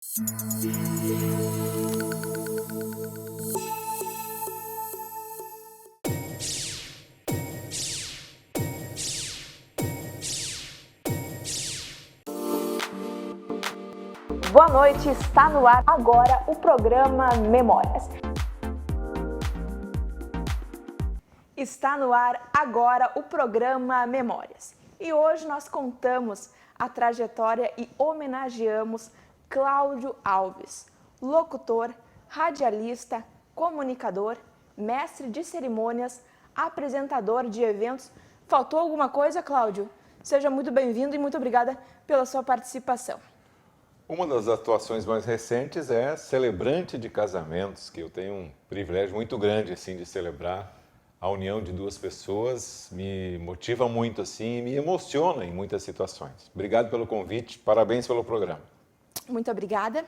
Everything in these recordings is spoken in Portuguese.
Boa noite, está no ar agora o programa Memórias. Está no ar agora o programa Memórias. E hoje nós contamos a trajetória e homenageamos Cláudio Alves, locutor, radialista, comunicador, mestre de cerimônias, apresentador de eventos. Faltou alguma coisa, Cláudio? Seja muito bem-vindo e muito obrigada pela sua participação. Uma das atuações mais recentes é celebrante de casamentos, que eu tenho um privilégio muito grande assim de celebrar a união de duas pessoas, me motiva muito assim e me emociona em muitas situações. Obrigado pelo convite, parabéns pelo programa. Muito obrigada.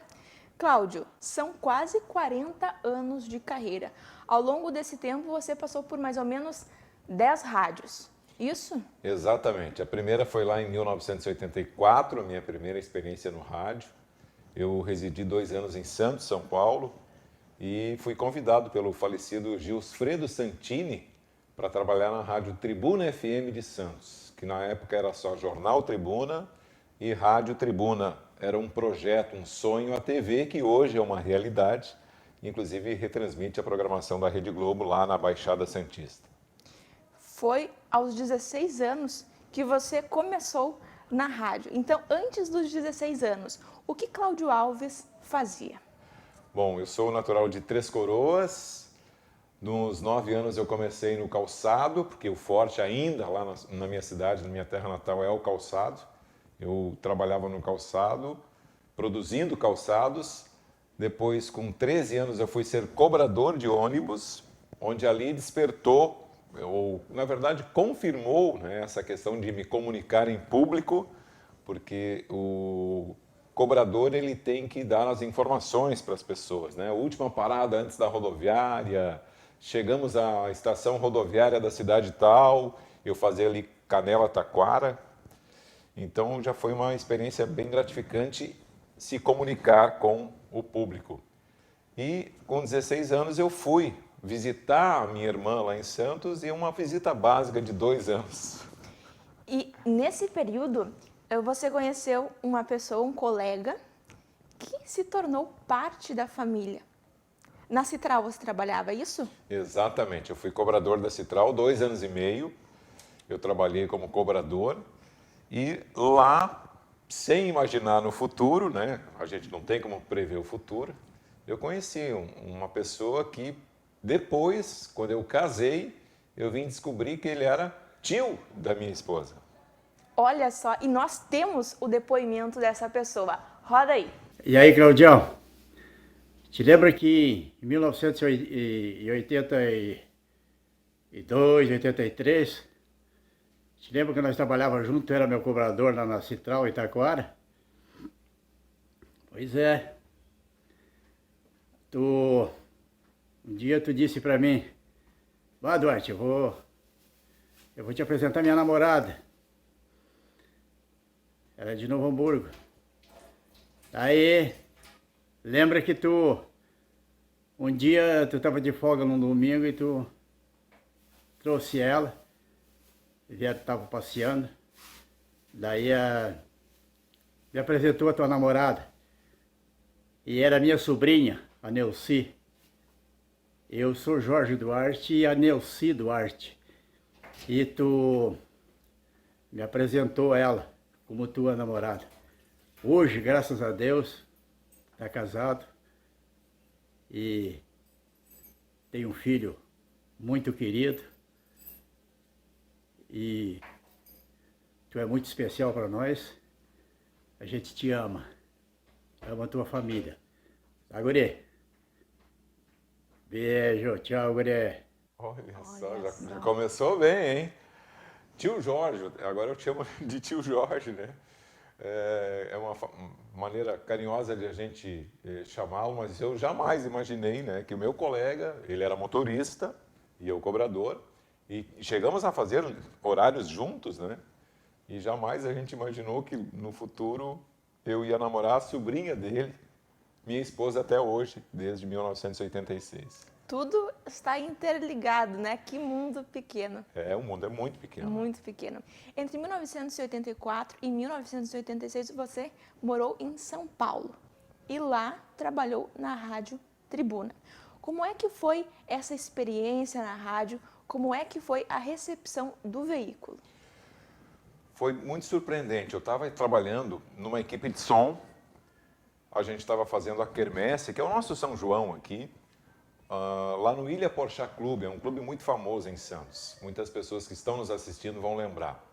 Cláudio, são quase 40 anos de carreira. Ao longo desse tempo você passou por mais ou menos 10 rádios, isso? Exatamente. A primeira foi lá em 1984, a minha primeira experiência no rádio. Eu residi 2 anos em Santos, São Paulo, e fui convidado pelo falecido Gilsfredo Santini para trabalhar na Rádio Tribuna FM de Santos, que na época era só Jornal Tribuna e Rádio Tribuna. Era um projeto, um sonho, a TV, que hoje é uma realidade, inclusive retransmite a programação da Rede Globo lá na Baixada Santista. Foi aos 16 anos que você começou na rádio. Então, antes dos 16 anos, o que Cláudio Alves fazia? Bom, eu sou natural de Três Coroas. Nos 9 anos eu comecei no calçado, porque o forte ainda lá na minha cidade, na minha terra natal, é o calçado. Eu trabalhava no calçado, produzindo calçados. Depois, com 13 anos, eu fui ser cobrador de ônibus, onde ali despertou, ou na verdade confirmou, né, essa questão de me comunicar em público, porque o cobrador ele tem que dar as informações para as pessoas, né? Última parada antes da rodoviária, chegamos à estação rodoviária da cidade tal, eu fazia ali Canela Taquara. Então já foi uma experiência bem gratificante se comunicar com o público. E com 16 anos eu fui visitar a minha irmã lá em Santos, e uma visita básica de 2 anos. E nesse período, você conheceu uma pessoa, um colega, que se tornou parte da família. Na Citral você trabalhava, isso? Exatamente, eu fui cobrador da Citral 2 anos e meio, eu trabalhei como cobrador, e lá, sem imaginar no futuro, né, a gente não tem como prever o futuro, eu conheci uma pessoa que depois, quando eu casei, eu vim descobrir que ele era tio da minha esposa. Olha só, e nós temos o depoimento dessa pessoa. Roda aí. E aí, Claudião, te lembra que em 1982, 83, te lembra que nós trabalhávamos junto, tu era meu cobrador lá na Citral, Itaquara? Pois é. Um dia tu disse pra mim, vá, Duarte, eu vou te apresentar minha namorada. Ela é de Novo Hamburgo. Aí, lembra que um dia tu estava de folga num domingo e tu trouxe ela, e ela estava passeando, daí me apresentou a tua namorada, e era minha sobrinha, a Neuci. Eu sou Jorge Duarte e a Neuci Duarte, e tu me apresentou ela como tua namorada. Hoje, graças a Deus, está casado e tem um filho muito querido, e tu é muito especial para nós. A gente te ama a tua família. Tá, guri? Beijo, tchau, guri. Olha só, já começou bem, hein? Tio Jorge, agora eu te chamo de tio Jorge, né? É uma maneira carinhosa de a gente chamá-lo, mas eu jamais imaginei, né, que o meu colega, ele era motorista e eu cobrador, e chegamos a fazer horários juntos, né? E jamais a gente imaginou que no futuro eu ia namorar a sobrinha dele, minha esposa até hoje, desde 1986. Tudo está interligado, né? Que mundo pequeno. O mundo é muito pequeno. Muito pequeno. Entre 1984 e 1986, você morou em São Paulo e lá trabalhou na Rádio Tribuna. Como é que foi essa experiência na rádio? Como é que foi a recepção do veículo? Foi muito surpreendente. Eu estava trabalhando numa equipe de som. A gente estava fazendo a quermesse, que é o nosso São João aqui, lá no Ilha Porchat Clube. É um clube muito famoso em Santos. Muitas pessoas que estão nos assistindo vão lembrar.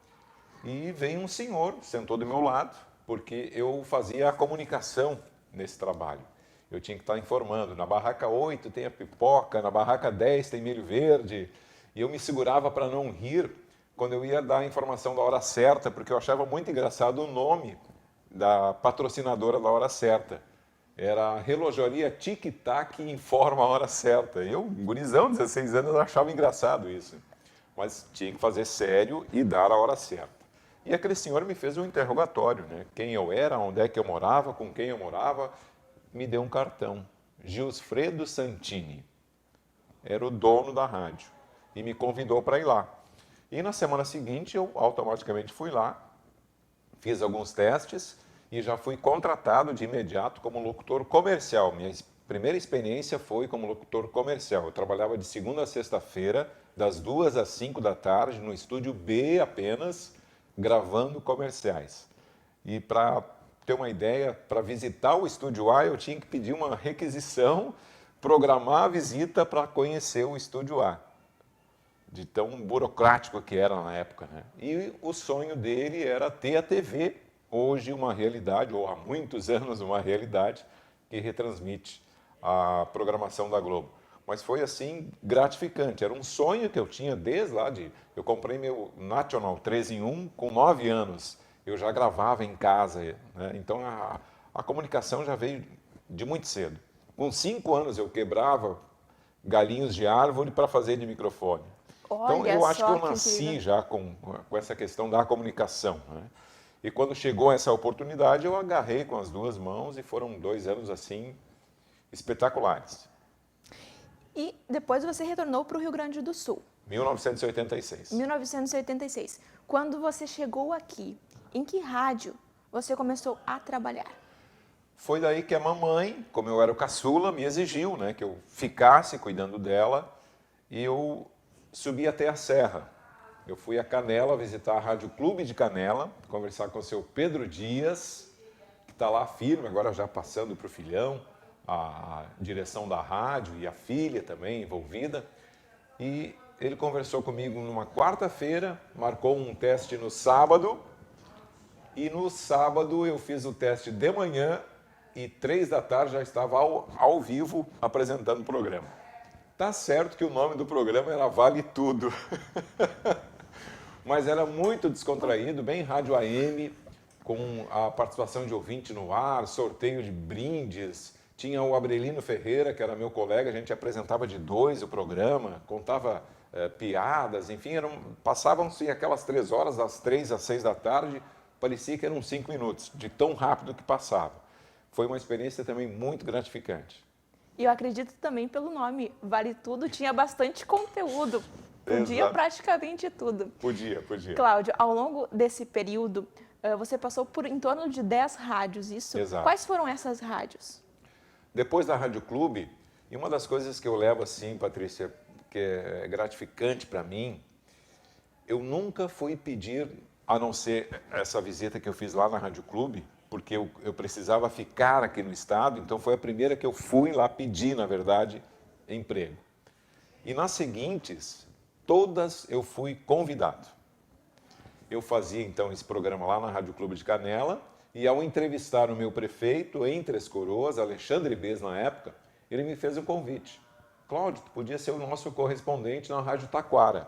E veio um senhor, sentou do meu lado, porque eu fazia a comunicação nesse trabalho. Eu tinha que estar informando. Na barraca 8 tem a pipoca, na barraca 10 tem milho verde. E eu me segurava para não rir quando eu ia dar a informação da hora certa, porque eu achava muito engraçado o nome da patrocinadora da hora certa. Era a relojoaria Tic Tac Informa a Hora Certa. Eu, gurizão, 16 anos, achava engraçado isso. Mas tinha que fazer sério e dar a hora certa. E aquele senhor me fez um interrogatório, né? Quem eu era, onde é que eu morava, com quem eu morava. Me deu um cartão. Gilsfredo Santini. Era o dono da rádio. E me convidou para ir lá. E na semana seguinte eu automaticamente fui lá, fiz alguns testes e já fui contratado de imediato como locutor comercial. Minha primeira experiência foi como locutor comercial. Eu trabalhava de segunda a sexta-feira, das 2 às 5 da tarde, no estúdio B apenas, gravando comerciais. E para ter uma ideia, para visitar o estúdio A, eu tinha que pedir uma requisição, programar a visita para conhecer o estúdio A. De tão burocrático que era na época, né? E o sonho dele era ter a TV, hoje uma realidade, ou há muitos anos uma realidade, que retransmite a programação da Globo. Mas foi assim gratificante, era um sonho que eu tinha desde lá de... Eu comprei meu National 3 em 1 com 9 anos, eu já gravava em casa, né? Então a comunicação já veio de muito cedo. Com 5 anos eu quebrava galinhos de árvore para fazer de microfone. Então, eu acho que eu nasci já com essa questão da comunicação, né? E quando chegou essa oportunidade, eu agarrei com as 2 mãos e foram 2 anos, assim, espetaculares. E depois você retornou para o Rio Grande do Sul. 1986. 1986. Quando você chegou aqui, em que rádio você começou a trabalhar? Foi daí que a mamãe, como eu era o caçula, me exigiu, né, que eu ficasse cuidando dela e eu subi até a Serra. Eu fui a Canela visitar a Rádio Clube de Canela, conversar com o seu Pedro Dias, que está lá firme, agora já passando para o filhão, a direção da rádio e a filha também envolvida. E ele conversou comigo numa quarta-feira, marcou um teste no sábado, e no sábado eu fiz o teste de manhã e 3 da tarde já estava ao vivo apresentando o programa. Tá certo que o nome do programa era Vale Tudo, mas era muito descontraído, bem rádio AM, com a participação de ouvinte no ar, sorteio de brindes. Tinha o Abrelino Ferreira, que era meu colega, a gente apresentava de 2 o programa, contava piadas, enfim, passavam-se aquelas 3 horas, das 3 às 6 da tarde, parecia que eram 5 minutos, de tão rápido que passava. Foi uma experiência também muito gratificante. E eu acredito também pelo nome, Vale Tudo, tinha bastante conteúdo. Podia Exato. Praticamente tudo. Podia. Cláudio, ao longo desse período, você passou por em torno de 10 rádios, isso? Exato. Quais foram essas rádios? Depois da Rádio Clube, e uma das coisas que eu levo assim, Patrícia, que é gratificante para mim, eu nunca fui pedir, a não ser essa visita que eu fiz lá na Rádio Clube, porque eu precisava ficar aqui no estado, então foi a primeira que eu fui lá pedir, na verdade, emprego. E nas seguintes, todas eu fui convidado. Eu fazia então esse programa lá na Rádio Clube de Canela, e ao entrevistar o meu prefeito em Três Coroas, Alexandre Bez na época, ele me fez um convite. Cláudio, tu podia ser o nosso correspondente na Rádio Taquara.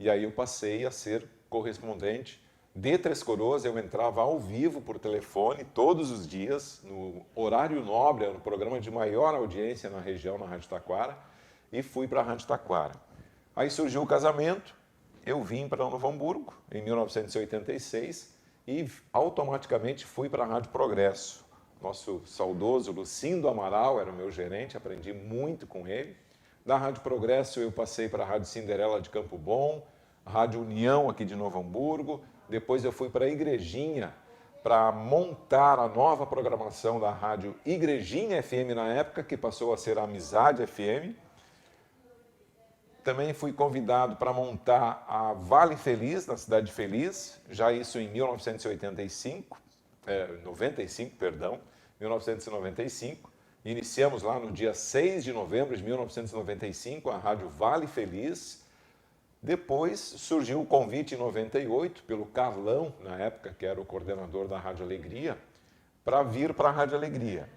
E aí eu passei a ser correspondente de Três Coroas. Eu entrava ao vivo por telefone todos os dias, no horário nobre, era o programa de maior audiência na região, na Rádio Taquara, e fui para a Rádio Taquara. Aí surgiu o casamento, eu vim para Novo Hamburgo em 1986 e automaticamente fui para a Rádio Progresso, nosso saudoso Lucindo Amaral era o meu gerente, aprendi muito com ele. Da Rádio Progresso eu passei para a Rádio Cinderela de Campo Bom, a Rádio União aqui de Novo Hamburgo, depois eu fui para a Igrejinha para montar a nova programação da Rádio Igrejinha FM na época, que passou a ser a Amizade FM. Também fui convidado para montar a Vale Feliz, na Cidade Feliz, já isso em 1995, 1995. Iniciamos lá no dia 6 de novembro de 1995, a Rádio Vale Feliz. Depois surgiu o convite em 98 pelo Carlão, na época, que era o coordenador da Rádio Alegria, para vir para a Rádio Alegria,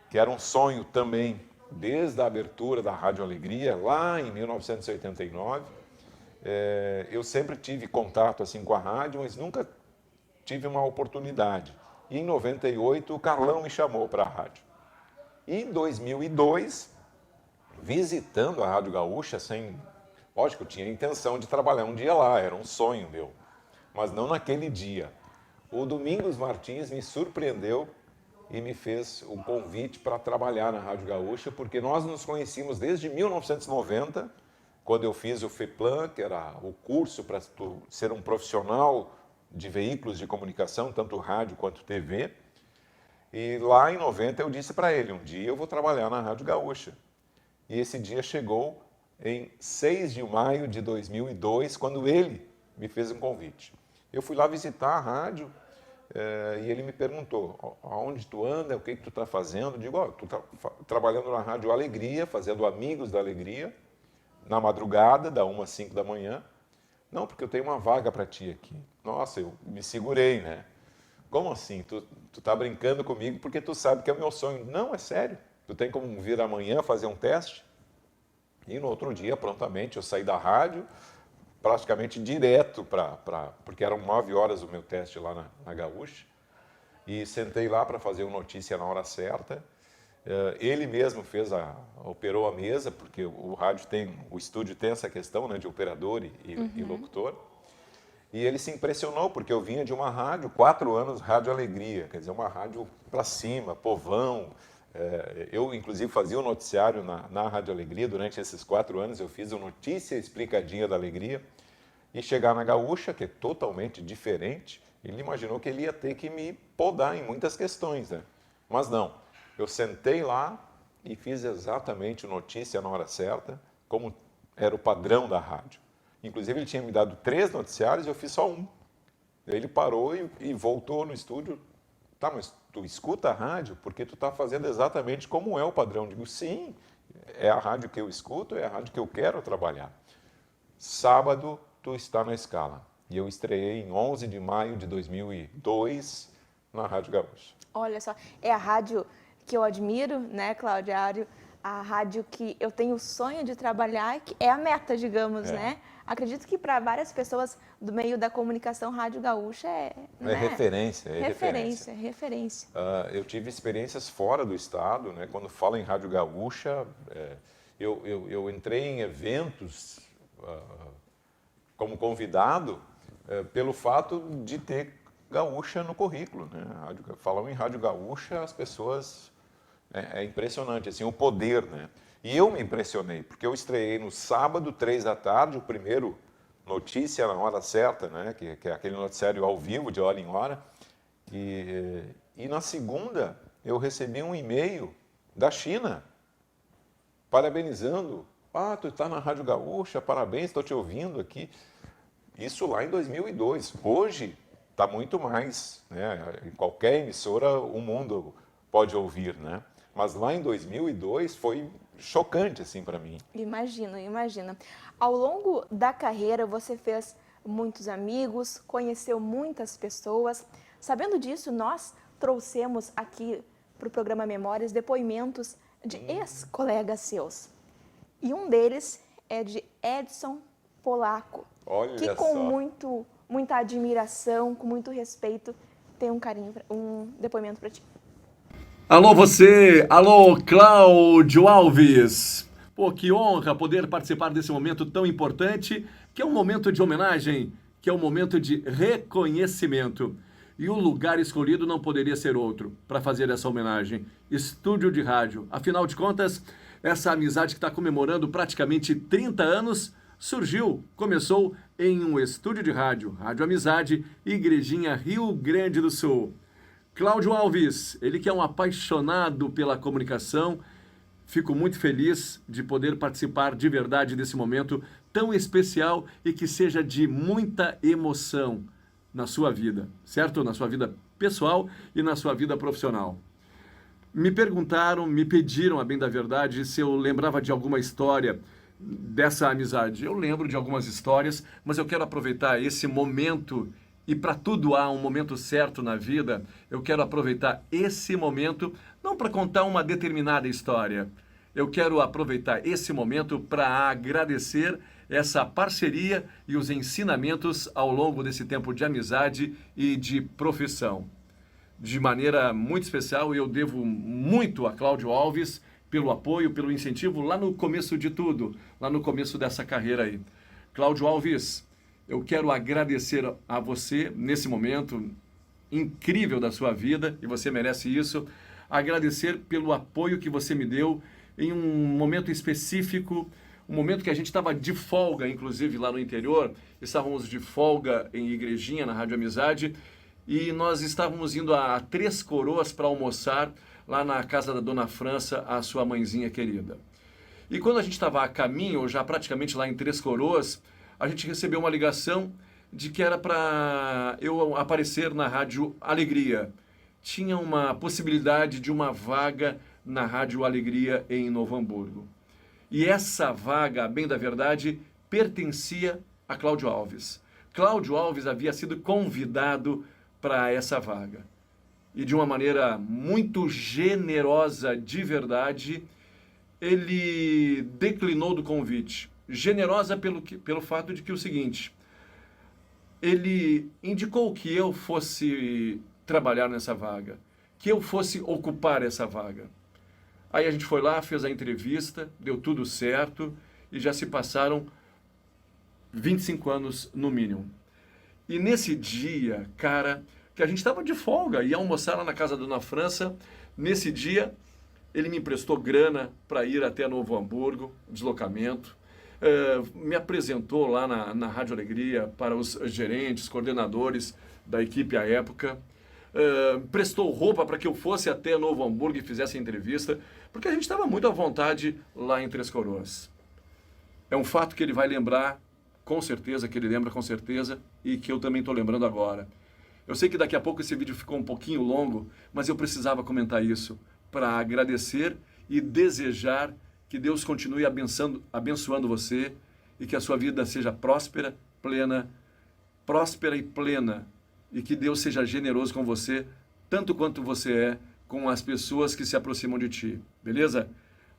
que era um sonho também desde a abertura da Rádio Alegria, lá em 1989. Eu sempre tive contato assim, com a rádio, mas nunca tive uma oportunidade. E em 98 o Carlão me chamou para a rádio. E em 2002, visitando a Rádio Gaúcha, lógico, eu tinha a intenção de trabalhar um dia lá, era um sonho meu, mas não naquele dia. O Domingos Martins me surpreendeu e me fez um convite para trabalhar na Rádio Gaúcha, porque nós nos conhecíamos desde 1990, quando eu fiz o FEPLAN, que era o curso para ser um profissional de veículos de comunicação, tanto rádio quanto TV. E lá em 90 eu disse para ele, um dia eu vou trabalhar na Rádio Gaúcha. E esse dia chegou em 6 de maio de 2002, quando ele me fez um convite. Eu fui lá visitar a rádio e ele me perguntou, aonde tu anda, o que tu está fazendo? Eu digo, tu tá trabalhando na Rádio Alegria, fazendo Amigos da Alegria, na madrugada, da 1 às 5 da manhã. Não, porque eu tenho uma vaga para ti aqui. Nossa, eu me segurei, né? Como assim? Tu tá brincando comigo porque tu sabe que é o meu sonho. Não, é sério. Tu tem como vir amanhã fazer um teste? E no outro dia, prontamente, eu saí da rádio, praticamente direto porque eram 9 horas o meu teste lá na Gaúcha, e sentei lá para fazer o Notícia na hora certa. Ele mesmo operou a mesa, porque o estúdio tem essa questão, né, de operador e locutor. E ele se impressionou, porque eu vinha de uma rádio, 4 anos, Rádio Alegria, quer dizer, uma rádio para cima, povão. Eu, inclusive, fazia o noticiário na Rádio Alegria. Durante esses 4 anos, eu fiz o Notícia Explicadinha da Alegria. E chegar na Gaúcha, que é totalmente diferente, ele imaginou que ele ia ter que me podar em muitas questões, né? Mas não, eu sentei lá e fiz exatamente o Notícia na hora certa, como era o padrão da rádio. Inclusive, ele tinha me dado 3 noticiários e eu fiz só um. Daí ele parou e voltou no estúdio. Tá, mas tu escuta a rádio porque tu está fazendo exatamente como é o padrão. Eu digo, sim, é a rádio que eu escuto, é a rádio que eu quero trabalhar. Sábado, tu está na escala. E eu estreiei em 11 de maio de 2002 na Rádio Gaúcha. Olha só, é a rádio que eu admiro, né, Cláudia? A rádio que eu tenho o sonho de trabalhar, que é a meta, digamos, né? Acredito que para várias pessoas do meio da comunicação, Rádio Gaúcha né? Referência. Referência. Eu tive experiências fora do estado, né? Quando falo em Rádio Gaúcha, eu entrei em eventos como convidado pelo fato de ter Gaúcha no currículo, né? Falam em Rádio Gaúcha, as pessoas... É impressionante, assim, o poder, né? E eu me impressionei, porque eu estreiei no sábado, 3 da tarde, o primeiro Notícia na hora certa, né? Que é aquele noticiário ao vivo, de hora em hora. E na segunda, eu recebi um e-mail da China, parabenizando. Tu está na Rádio Gaúcha, parabéns, estou te ouvindo aqui. Isso lá em 2002. Hoje, está muito mais, né? Em qualquer emissora, o mundo pode ouvir, né? Mas lá em 2002 foi chocante, assim, para mim. Imagina. Ao longo da carreira, você fez muitos amigos, conheceu muitas pessoas. Sabendo disso, nós trouxemos aqui para o programa Memórias depoimentos de ex-colegas seus. E um deles é de Edson Polaco, que com muita admiração, com muito respeito, tem um depoimento para ti. Alô você, alô Cláudio Alves. Pô, que honra poder participar desse momento tão importante, que é um momento de homenagem, que é um momento de reconhecimento. E o lugar escolhido não poderia ser outro para fazer essa homenagem. Estúdio de rádio. Afinal de contas, essa amizade que está comemorando praticamente 30 anos começou em um estúdio de rádio, Rádio Amizade, Igrejinha, Rio Grande do Sul. Cláudio Alves, ele que é um apaixonado pela comunicação, fico muito feliz de poder participar de verdade desse momento tão especial e que seja de muita emoção na sua vida, certo? Na sua vida pessoal e na sua vida profissional. Me pediram, a bem da verdade, se eu lembrava de alguma história dessa amizade. Eu lembro de algumas histórias, mas eu quero aproveitar esse momento, e para tudo há um momento certo na vida, eu quero aproveitar esse momento, não para contar uma determinada história, eu quero aproveitar esse momento para agradecer essa parceria e os ensinamentos ao longo desse tempo de amizade e de profissão. De maneira muito especial, eu devo muito a Cláudio Alves pelo apoio, pelo incentivo lá no começo de tudo, lá no começo dessa carreira aí. Cláudio Alves, eu quero agradecer a você nesse momento incrível da sua vida, e você merece isso, agradecer pelo apoio que você me deu em um momento específico, um momento que a gente estava de folga, inclusive lá no interior, estávamos de folga em Igrejinha, na Rádio Amizade, e nós estávamos indo a Três Coroas para almoçar lá na casa da Dona França, a sua mãezinha querida. E quando a gente estava a caminho, já praticamente lá em Três Coroas, a gente recebeu uma ligação de que era para eu aparecer na Rádio Alegria. Tinha uma possibilidade de uma vaga na Rádio Alegria em Novo Hamburgo. E essa vaga, a bem da verdade, pertencia a Cláudio Alves. Cláudio Alves havia sido convidado para essa vaga. E de uma maneira muito generosa, de verdade, ele declinou do convite. Generosa pelo fato de que o seguinte, ele indicou que eu fosse trabalhar nessa vaga, que eu fosse ocupar essa vaga. Aí a gente foi lá, fez a entrevista, deu tudo certo e já se passaram 25 anos no mínimo. E nesse dia, cara, que a gente estava de folga, ia almoçar lá na casa da Dona França, nesse dia ele me emprestou grana para ir até Novo Hamburgo, deslocamento, me apresentou lá na Rádio Alegria para os gerentes, coordenadores da equipe à época, prestou roupa para que eu fosse até Novo Hamburgo e fizesse a entrevista, porque a gente estava muito à vontade lá em Três Coroas. É um fato que ele vai lembrar, com certeza, que ele lembra com certeza, e que eu também estou lembrando agora. Eu sei que daqui a pouco esse vídeo ficou um pouquinho longo, mas eu precisava comentar isso para agradecer e desejar que Deus continue abençoando você e que a sua vida seja próspera e plena, e que Deus seja generoso com você, tanto quanto você é com as pessoas que se aproximam de ti, beleza?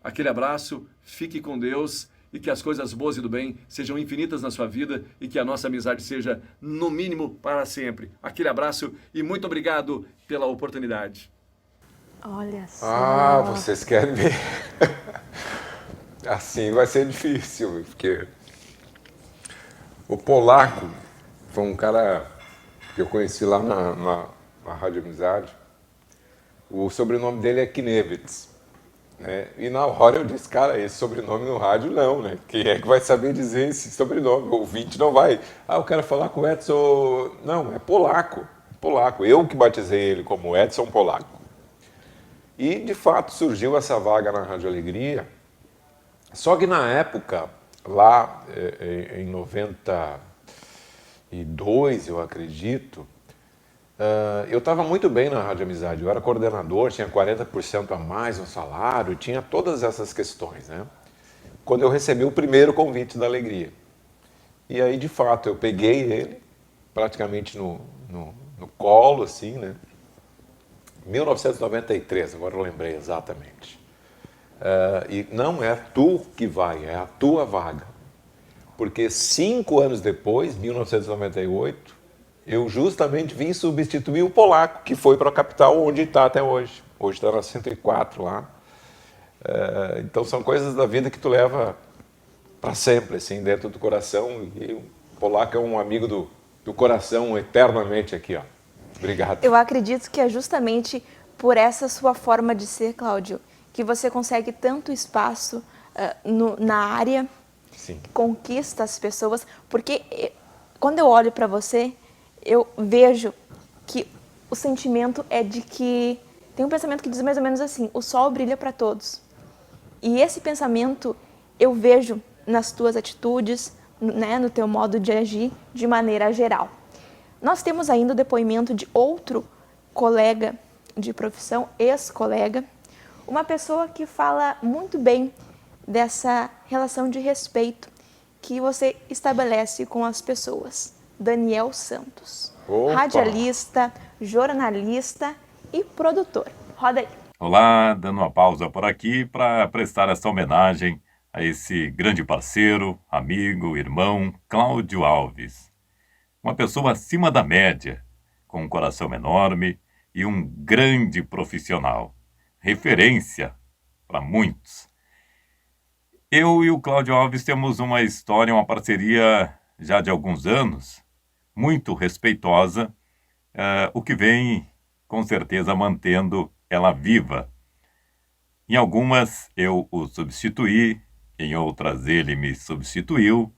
Aquele abraço, fique com Deus e que as coisas boas e do bem sejam infinitas na sua vida e que a nossa amizade seja, no mínimo, para sempre. Aquele abraço e muito obrigado pela oportunidade. Olha só. Ah, vocês querem ver? Assim vai ser difícil, porque o polaco foi um cara que eu conheci lá na Rádio Amizade. O sobrenome dele é Knevitz, né? E na hora eu disse, cara, esse sobrenome no rádio não, né? Quem é que vai saber dizer esse sobrenome? O ouvinte não vai. Ah, eu quero falar com o Edson... Não, é polaco. Polaco. Eu que batizei ele como Edson Polaco. E, de fato, surgiu essa vaga na Rádio Alegria. Só que na época, lá em 92, eu acredito, eu estava muito bem na Rádio Amizade. Eu era coordenador, tinha 40% a mais no salário, tinha todas essas questões, né? Quando eu recebi o primeiro convite da Alegria. E aí, de fato, eu peguei ele, praticamente no colo, assim, né? 1993, agora eu lembrei exatamente. E não é tu que vai, é a tua vaga. Porque 5 anos depois, 1998, eu justamente vim substituir o polaco, que foi para a capital onde está até hoje. Hoje está na 104 lá. Então são coisas da vida que tu leva para sempre, assim, dentro do coração. E o polaco é um amigo do coração eternamente aqui, ó. Obrigado. Eu acredito que é justamente por essa sua forma de ser, Cláudio, que você consegue tanto espaço na área, Sim. conquista as pessoas, porque quando eu olho para você, eu vejo que o sentimento é de que tem um pensamento que diz mais ou menos assim: o sol brilha para todos. E esse pensamento eu vejo nas tuas atitudes, né, no teu modo de agir de maneira geral. Nós temos ainda o depoimento de outro colega de profissão, ex-colega, uma pessoa que fala muito bem dessa relação de respeito que você estabelece com as pessoas. Daniel Santos, Opa! Radialista, jornalista e produtor. Roda aí. Olá, dando uma pausa por aqui para prestar essa homenagem a esse grande parceiro, amigo, irmão, Cláudio Alves. Uma pessoa acima da média, com um coração enorme e um grande profissional. Referência para muitos. Eu e o Cláudio Alves temos uma história, uma parceria já de alguns anos, muito respeitosa, o que vem, com certeza, mantendo ela viva. Em algumas eu o substituí, em outras ele me substituiu,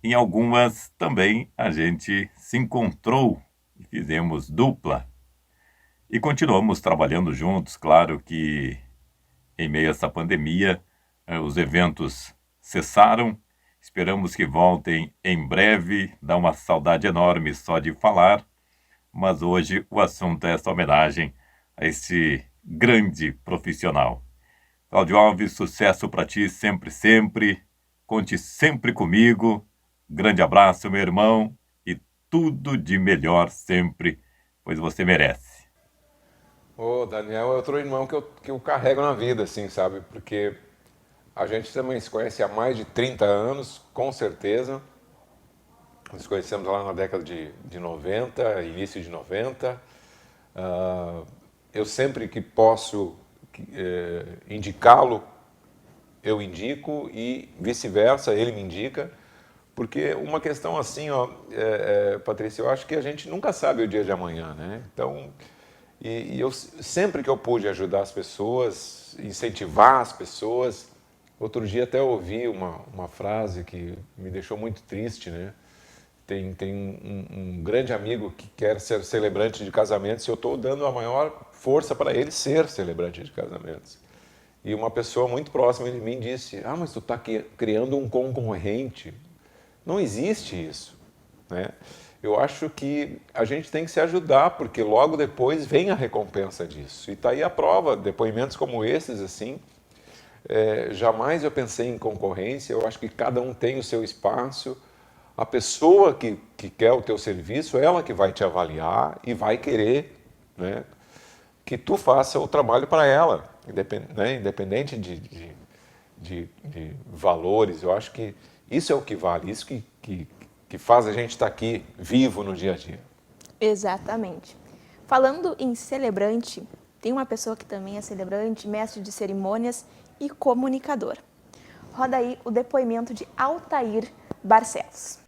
em algumas também a gente se encontrou e fizemos dupla. E continuamos trabalhando juntos, claro que em meio a essa pandemia os eventos cessaram, esperamos que voltem em breve, dá uma saudade enorme só de falar, mas hoje o assunto é essa homenagem a esse grande profissional. Cláudio Alves, sucesso para ti sempre, sempre. Conte sempre comigo. Grande abraço, meu irmão, e tudo de melhor sempre, pois você merece. O Daniel é outro irmão que eu carrego na vida, assim, sabe? Porque a gente também se conhece há mais de 30 anos, com certeza. Nos conhecemos lá na década de 90, início de 90. Eu sempre que posso indicá-lo, eu indico, e vice-versa, ele me indica, porque uma questão assim, ó, Patrícia, eu acho que a gente nunca sabe o dia de amanhã, né? Então, e eu sempre que eu pude ajudar as pessoas, incentivar as pessoas, outro dia até ouvi uma frase que me deixou muito triste, né? Tem um grande amigo que quer ser celebrante de casamentos e eu estou dando a maior força para ele ser celebrante de casamentos. E uma pessoa muito próxima de mim disse: mas tu está criando um concorrente. Não existe isso, né? Eu acho que a gente tem que se ajudar, porque logo depois vem a recompensa disso. E está aí a prova, depoimentos como esses, assim. Jamais eu pensei em concorrência, eu acho que cada um tem o seu espaço. A pessoa que quer o teu serviço, ela que vai te avaliar e vai querer, né, que tu faça o trabalho para ela, independente de valores. Eu acho que isso é o que vale, isso que faz a gente estar aqui vivo no dia a dia. Exatamente. Falando em celebrante, tem uma pessoa que também é celebrante, mestre de cerimônias e comunicador. Roda aí o depoimento de Altair Barcelos.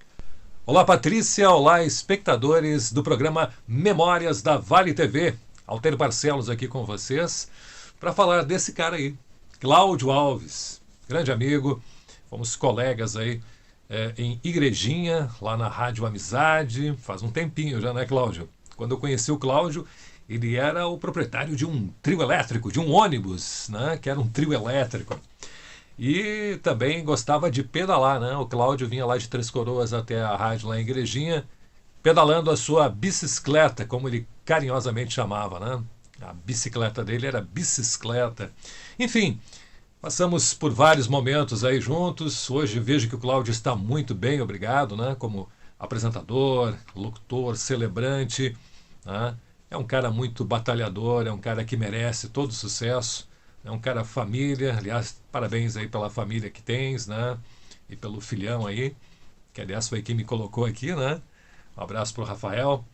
Olá, Patrícia. Olá, espectadores do programa Memórias da Vale TV. Altair Barcelos aqui com vocês para falar desse cara aí, Cláudio Alves, grande amigo. Fomos colegas aí em Igrejinha, lá na Rádio Amizade, faz um tempinho já, né, Cláudio? Quando eu conheci o Cláudio, ele era o proprietário de um trio elétrico, de um ônibus, né, que era um trio elétrico. E também gostava de pedalar, né? O Cláudio vinha lá de Três Coroas até a rádio lá em Igrejinha, pedalando a sua bicicleta, como ele carinhosamente chamava, né? A bicicleta dele era bicicleta. Enfim, passamos por vários momentos aí juntos. Hoje vejo que o Cláudio está muito bem, obrigado, né? Como apresentador, locutor, celebrante, né? É um cara muito batalhador, é um cara que merece todo o sucesso. É um cara família, aliás, parabéns aí pela família que tens, né? E pelo filhão aí, que aliás foi quem me colocou aqui, né? Um abraço pro Rafael.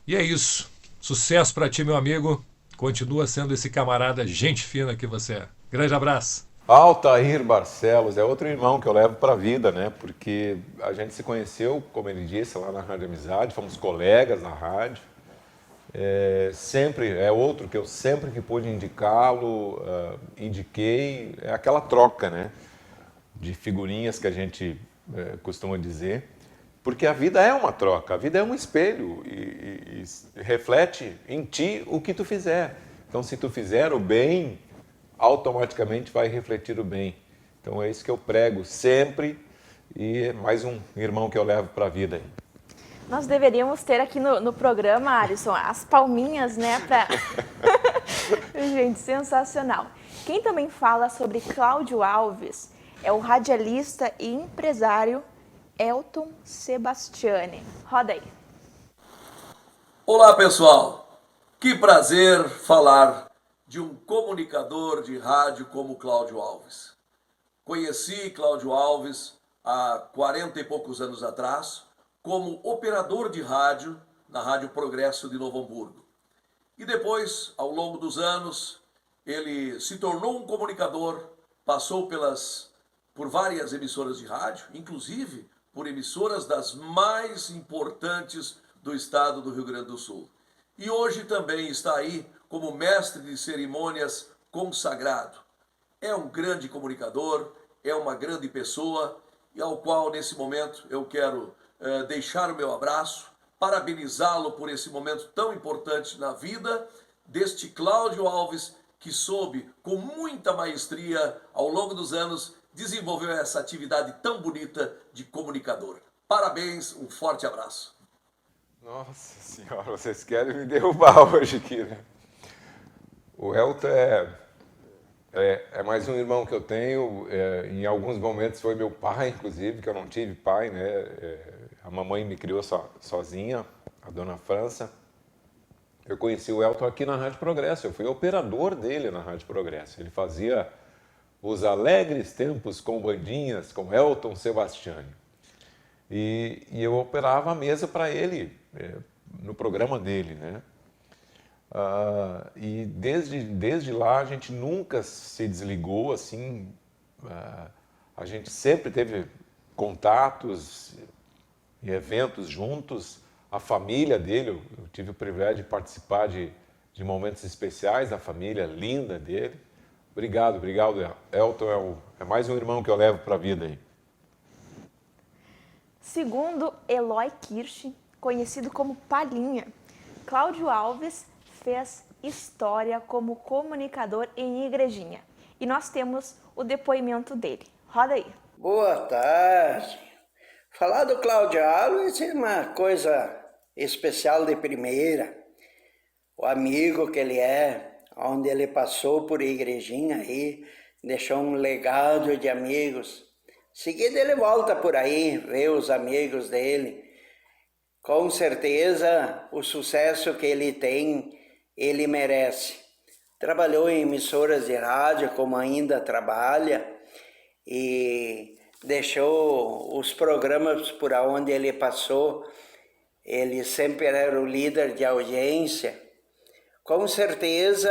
E é isso. Sucesso para ti, meu amigo. Continua sendo esse camarada gente fina que você é. Grande abraço. Altair Barcelos é outro irmão que eu levo para a vida, né? Porque a gente se conheceu, como ele disse, lá na Rádio Amizade, fomos colegas na rádio. sempre é outro que eu sempre que pude indicá-lo, indiquei, é aquela troca, né, de figurinhas que a gente costuma dizer, porque a vida é uma troca, a vida é um espelho e reflete em ti o que tu fizer. Então, se tu fizer o bem, automaticamente vai refletir o bem. Então, é isso que eu prego sempre e é mais um irmão que eu levo para a vida aí. Nós deveríamos ter aqui no programa, Alisson, as palminhas, né? Gente, sensacional. Quem também fala sobre Cláudio Alves é o radialista e empresário Elton Sebastiani. Roda aí. Olá, pessoal. Que prazer falar de um comunicador de rádio como Cláudio Alves. Conheci Cláudio Alves há 40 e poucos anos atrás, como operador de rádio na Rádio Progresso de Novo Hamburgo. E depois, ao longo dos anos, ele se tornou um comunicador, passou por várias emissoras de rádio, inclusive por emissoras das mais importantes do estado do Rio Grande do Sul. E hoje também está aí como mestre de cerimônias consagrado. É um grande comunicador, é uma grande pessoa, e ao qual nesse momento eu quero deixar o meu abraço, parabenizá-lo por esse momento tão importante na vida deste Cláudio Alves, que soube, com muita maestria, ao longo dos anos, desenvolver essa atividade tão bonita de comunicador. Parabéns, um forte abraço. Nossa senhora, vocês querem me derrubar hoje aqui, né? O Elton é mais um irmão que eu tenho, em alguns momentos foi meu pai, inclusive, que eu não tive pai, né? A mamãe me criou sozinha, a dona França. Eu conheci o Elton aqui na Rádio Progresso, eu fui operador dele na Rádio Progresso. Ele fazia os alegres tempos com bandinhas, com Elton Sebastiani. E eu operava a mesa para ele, no programa dele, né? E desde lá a gente nunca se desligou, assim, a gente sempre teve contatos e eventos juntos, a família dele, eu tive o privilégio de participar de momentos especiais da família linda dele. Obrigado, Elton, é mais um irmão que eu levo para a vida aí. Segundo Eloy Kirsch, conhecido como Palinha, Cláudio Alves fez história como comunicador em Igrejinha. E nós temos o depoimento dele. Roda aí. Boa tarde. Falar do Cláudio Alves é uma coisa especial de primeira. O amigo que ele é, onde ele passou por Igrejinha aí, deixou um legado de amigos. Seguido ele volta por aí, vê os amigos dele. Com certeza o sucesso que ele tem, ele merece. Trabalhou em emissoras de rádio, como ainda trabalha, e deixou os programas por onde ele passou. Ele sempre era o líder de audiência. Com certeza,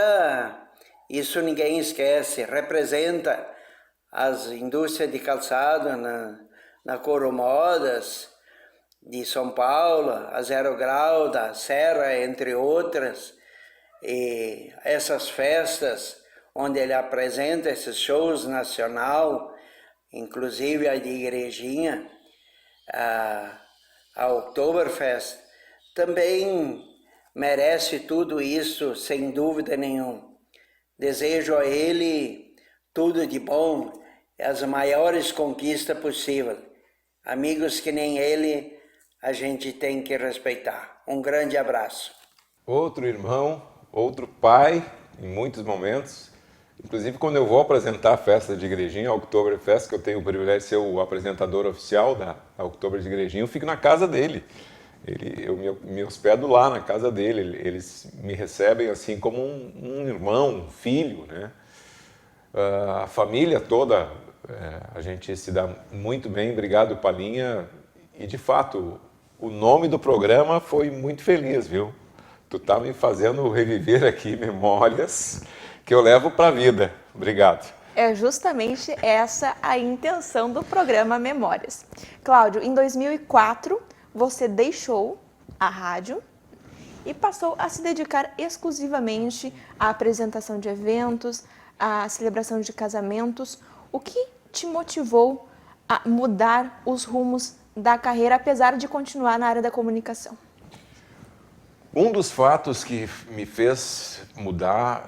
isso ninguém esquece. Representa as indústrias de calçado na Coromodas de São Paulo, a Zero Grau da Serra, entre outras. E essas festas onde ele apresenta esses shows nacional, inclusive a de Igrejinha, a Oktoberfest, também merece tudo isso, sem dúvida nenhuma. Desejo a ele tudo de bom, as maiores conquistas possíveis. Amigos que nem ele, a gente tem que respeitar. Um grande abraço. Outro irmão, outro pai, em muitos momentos. Inclusive, quando eu vou apresentar a festa de Igrejinha, a Oktoberfest, que eu tenho o privilégio de ser o apresentador oficial da Oktober de Igrejinha, eu fico na casa dele. Eu me hospedo lá na casa dele. Eles me recebem assim como um irmão, um filho, né? A família toda, a gente se dá muito bem. Obrigado, Palinha. E, de fato, o nome do programa foi muito feliz, viu? Tu tá me fazendo reviver aqui memórias que eu levo para a vida. Obrigado. É justamente essa a intenção do programa Memórias. Cláudio, em 2004, você deixou a rádio e passou a se dedicar exclusivamente à apresentação de eventos, à celebração de casamentos. O que te motivou a mudar os rumos da carreira, apesar de continuar na área da comunicação? Um dos fatos que me fez mudar,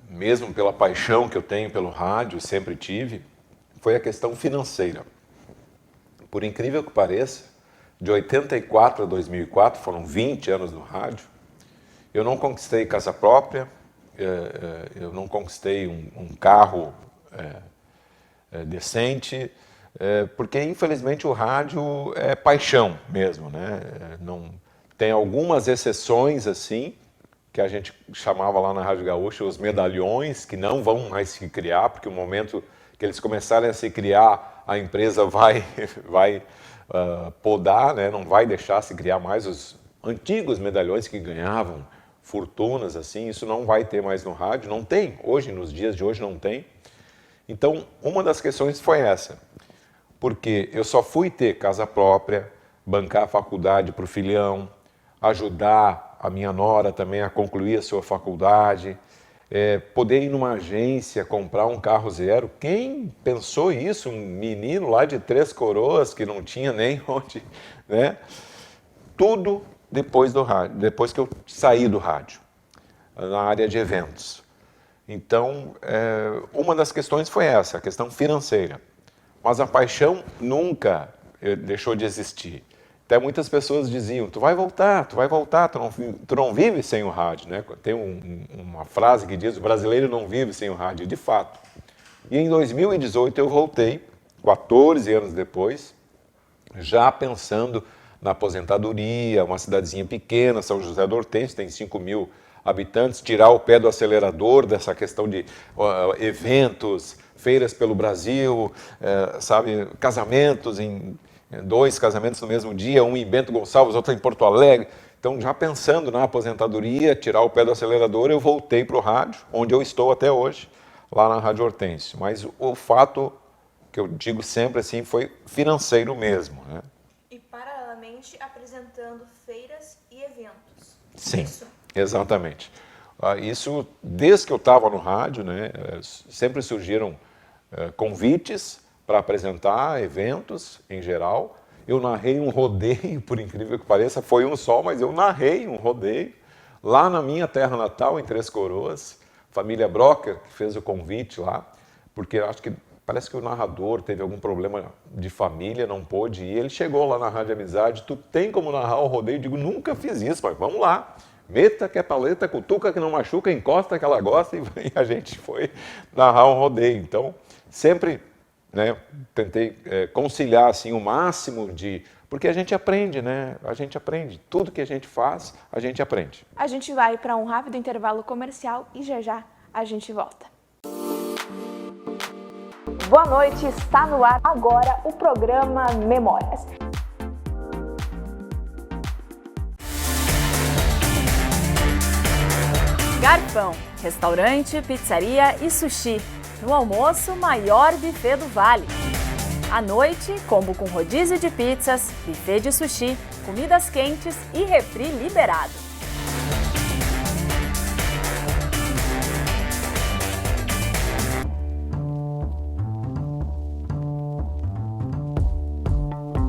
mesmo pela paixão que eu tenho pelo rádio, sempre tive, foi a questão financeira. Por incrível que pareça, de 84 a 2004, foram 20 anos no rádio, eu não conquistei casa própria, eu não conquistei um carro decente, porque infelizmente o rádio é paixão mesmo, né? Não, tem algumas exceções assim, que a gente chamava lá na Rádio Gaúcha os medalhões, que não vão mais se criar, porque o momento que eles começarem a se criar, a empresa vai podar, né? Não vai deixar se criar mais os antigos medalhões que ganhavam fortunas, assim, isso não vai ter mais no rádio, não tem, hoje, nos dias de hoje não tem. Então, uma das questões foi essa, porque eu só fui ter casa própria, bancar a faculdade para o filhão, ajudar a minha nora também a concluir a sua faculdade, poder ir numa agência, comprar um carro zero. Quem pensou isso? Um menino lá de Três Coroas que não tinha nem onde, né? Tudo depois do rádio, depois que eu saí do rádio, na área de eventos. Então, uma das questões foi essa, a questão financeira. Mas a paixão nunca deixou de existir. Até muitas pessoas diziam, tu vai voltar, tu não vive sem o rádio, né? Tem uma frase que diz, o brasileiro não vive sem o rádio, de fato. E em 2018 eu voltei, 14 anos depois, já pensando na aposentadoria, uma cidadezinha pequena, São José do Hortêncio, tem 5.000 habitantes, tirar o pé do acelerador dessa questão de eventos, feiras pelo Brasil, sabe, casamentos, 2 casamentos no mesmo dia, um em Bento Gonçalves, outro em Porto Alegre. Então, já pensando na aposentadoria, tirar o pé do acelerador, eu voltei para o rádio, onde eu estou até hoje, lá na Rádio Hortêncio. Mas o fato, que eu digo sempre assim, foi financeiro mesmo, né? E, paralelamente, apresentando feiras e eventos. Sim, Isso. Exatamente. Isso, desde que eu estava no rádio, né, sempre surgiram convites para apresentar eventos em geral. Eu narrei um rodeio, por incrível que pareça, foi um só, mas eu narrei um rodeio lá na minha terra natal, em Três Coroas. Família Broca, que fez o convite lá, porque acho que parece que o narrador teve algum problema de família, não pôde ir. Ele chegou lá na Rádio Amizade, tu tem como narrar o rodeio? Eu digo, nunca fiz isso, mas vamos lá. Meta que é paleta, cutuca que não machuca, encosta que ela gosta, e a gente foi narrar um rodeio. Então, sempre, né, tentei conciliar assim, o máximo de... Porque a gente aprende, né? A gente aprende. Tudo que a gente faz, a gente aprende. A gente vai para um rápido intervalo comercial e já a gente volta. Boa noite, está no ar agora o programa Memórias. Garfão, restaurante, pizzaria e sushi. No almoço, maior buffet do Vale. À noite, combo com rodízio de pizzas, buffet de sushi, comidas quentes e refri liberado.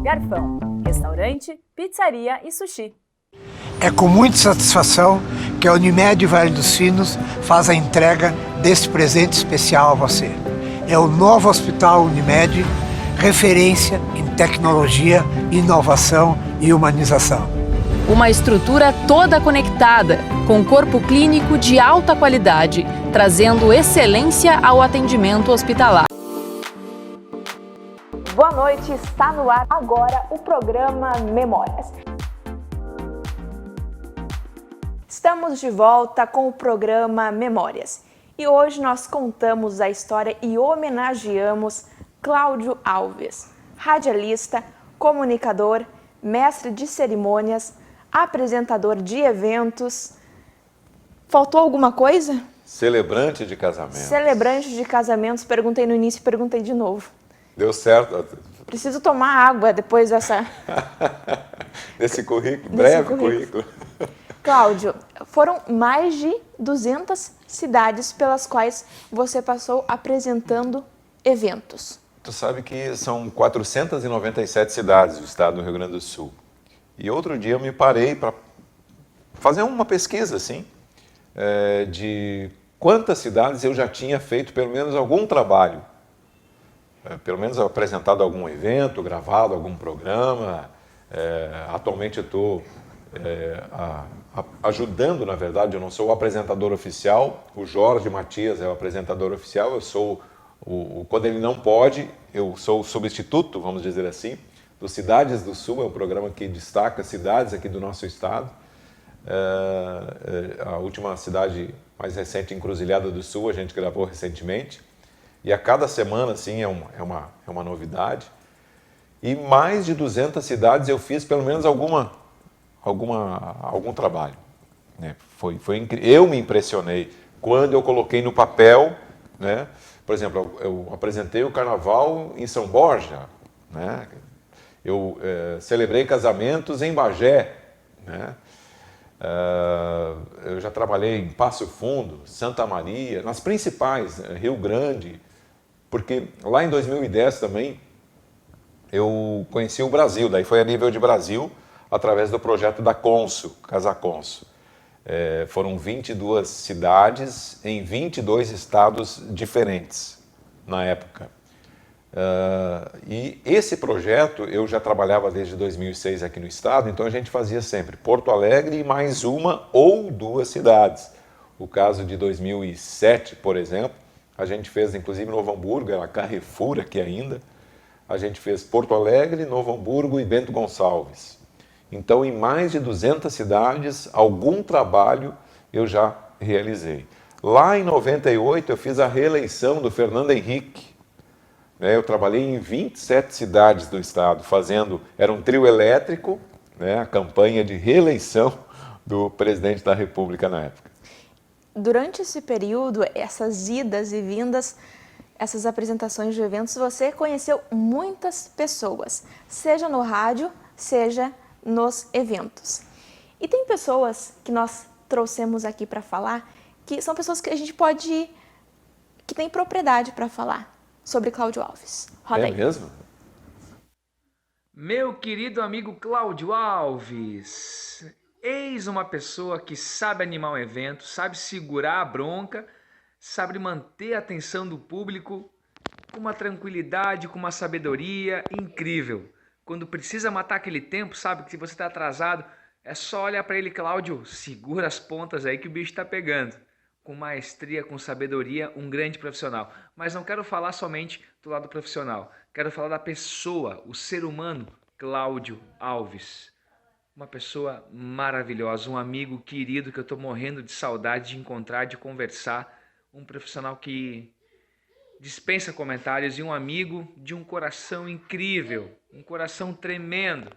Garfão, restaurante, pizzaria e sushi. É com muita satisfação que a Unimed Vale dos Sinos faz a entrega deste presente especial a você. É o novo Hospital Unimed, referência em tecnologia, inovação e humanização. Uma estrutura toda conectada, com corpo clínico de alta qualidade, trazendo excelência ao atendimento hospitalar. Boa noite, está no ar agora o programa Memórias. Estamos de volta com o programa Memórias e hoje nós contamos a história e homenageamos Cláudio Alves, radialista, comunicador, mestre de cerimônias, apresentador de eventos. Faltou alguma coisa? Celebrante de casamentos. Celebrante de casamentos, perguntei no início e perguntei de novo. Deu certo. Preciso tomar água depois dessa... Desse currículo, breve currículo. Cláudio, foram mais de 200 cidades pelas quais você passou apresentando eventos. Tu sabe que são 497 cidades do estado do Rio Grande do Sul. E outro dia eu me parei para fazer uma pesquisa, assim, de quantas cidades eu já tinha feito pelo menos algum trabalho. Pelo menos apresentado algum evento, gravado algum programa. Atualmente eu estou ajudando, na verdade, eu não sou o apresentador oficial, o Jorge Matias é o apresentador oficial, eu sou, quando ele não pode, eu sou o substituto, vamos dizer assim, do Cidades do Sul, é um programa que destaca cidades aqui do nosso estado. A última cidade mais recente, Encruzilhada do Sul, a gente gravou recentemente. E a cada semana, assim, é uma novidade. E mais de 200 cidades eu fiz pelo menos algum trabalho. Né? Foi incrível. Eu me impressionei quando eu coloquei no papel, né? Por exemplo, eu apresentei o Carnaval em São Borja, né? Eu celebrei casamentos em Bagé, né? Eu já trabalhei em Passo Fundo, Santa Maria, nas principais, Rio Grande, porque lá em 2010 também eu conheci o Brasil, daí foi a nível de Brasil, através do projeto da Consul, Casa Consul. Foram 22 cidades em 22 estados diferentes na época. E esse projeto eu já trabalhava desde 2006 aqui no estado, então a gente fazia sempre Porto Alegre e mais uma ou duas cidades. O caso de 2007, por exemplo, a gente fez inclusive Novo Hamburgo, era Carrefour aqui ainda. A gente fez Porto Alegre, Novo Hamburgo e Bento Gonçalves. Então, em mais de 200 cidades, algum trabalho eu já realizei. Lá em 98, eu fiz a reeleição do Fernando Henrique. Eu trabalhei em 27 cidades do estado, era um trio elétrico, né, a campanha de reeleição do presidente da República na época. Durante esse período, essas idas e vindas, essas apresentações de eventos, você conheceu muitas pessoas, seja no rádio, seja nos eventos. E tem pessoas que nós trouxemos aqui para falar, que são pessoas que a gente que tem propriedade para falar sobre Cláudio Alves. Roda aí. É mesmo? Meu querido amigo Cláudio Alves, eis uma pessoa que sabe animar um evento, sabe segurar a bronca, sabe manter a atenção do público com uma tranquilidade, com uma sabedoria incrível. Quando precisa matar aquele tempo, sabe que se você está atrasado, é só olhar para ele, Cláudio, segura as pontas aí que o bicho está pegando. Com maestria, com sabedoria, um grande profissional. Mas não quero falar somente do lado profissional, quero falar da pessoa, o ser humano, Cláudio Alves. Uma pessoa maravilhosa, um amigo querido que eu estou morrendo de saudade de encontrar, de conversar. Um profissional que dispensa comentários e um amigo de um coração incrível, um coração tremendo.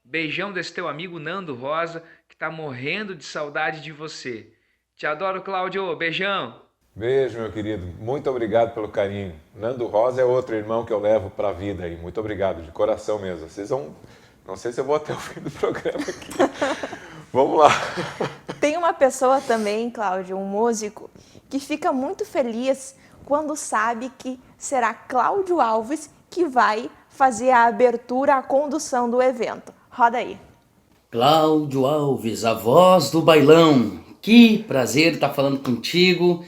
Beijão desse teu amigo Nando Rosa, que está morrendo de saudade de você. Te adoro, Cláudio. Beijão. Beijo, meu querido. Muito obrigado pelo carinho. Nando Rosa é outro irmão que eu levo para a vida aí. Muito obrigado, de coração mesmo. Vocês vão... Não sei se eu vou até o fim do programa aqui. Vamos lá. Tem uma pessoa também, Cláudio, um músico, que fica muito feliz quando sabe que será Cláudio Alves que vai fazer a abertura, a condução do evento. Roda aí. Cláudio Alves, a voz do bailão. Que prazer estar falando contigo,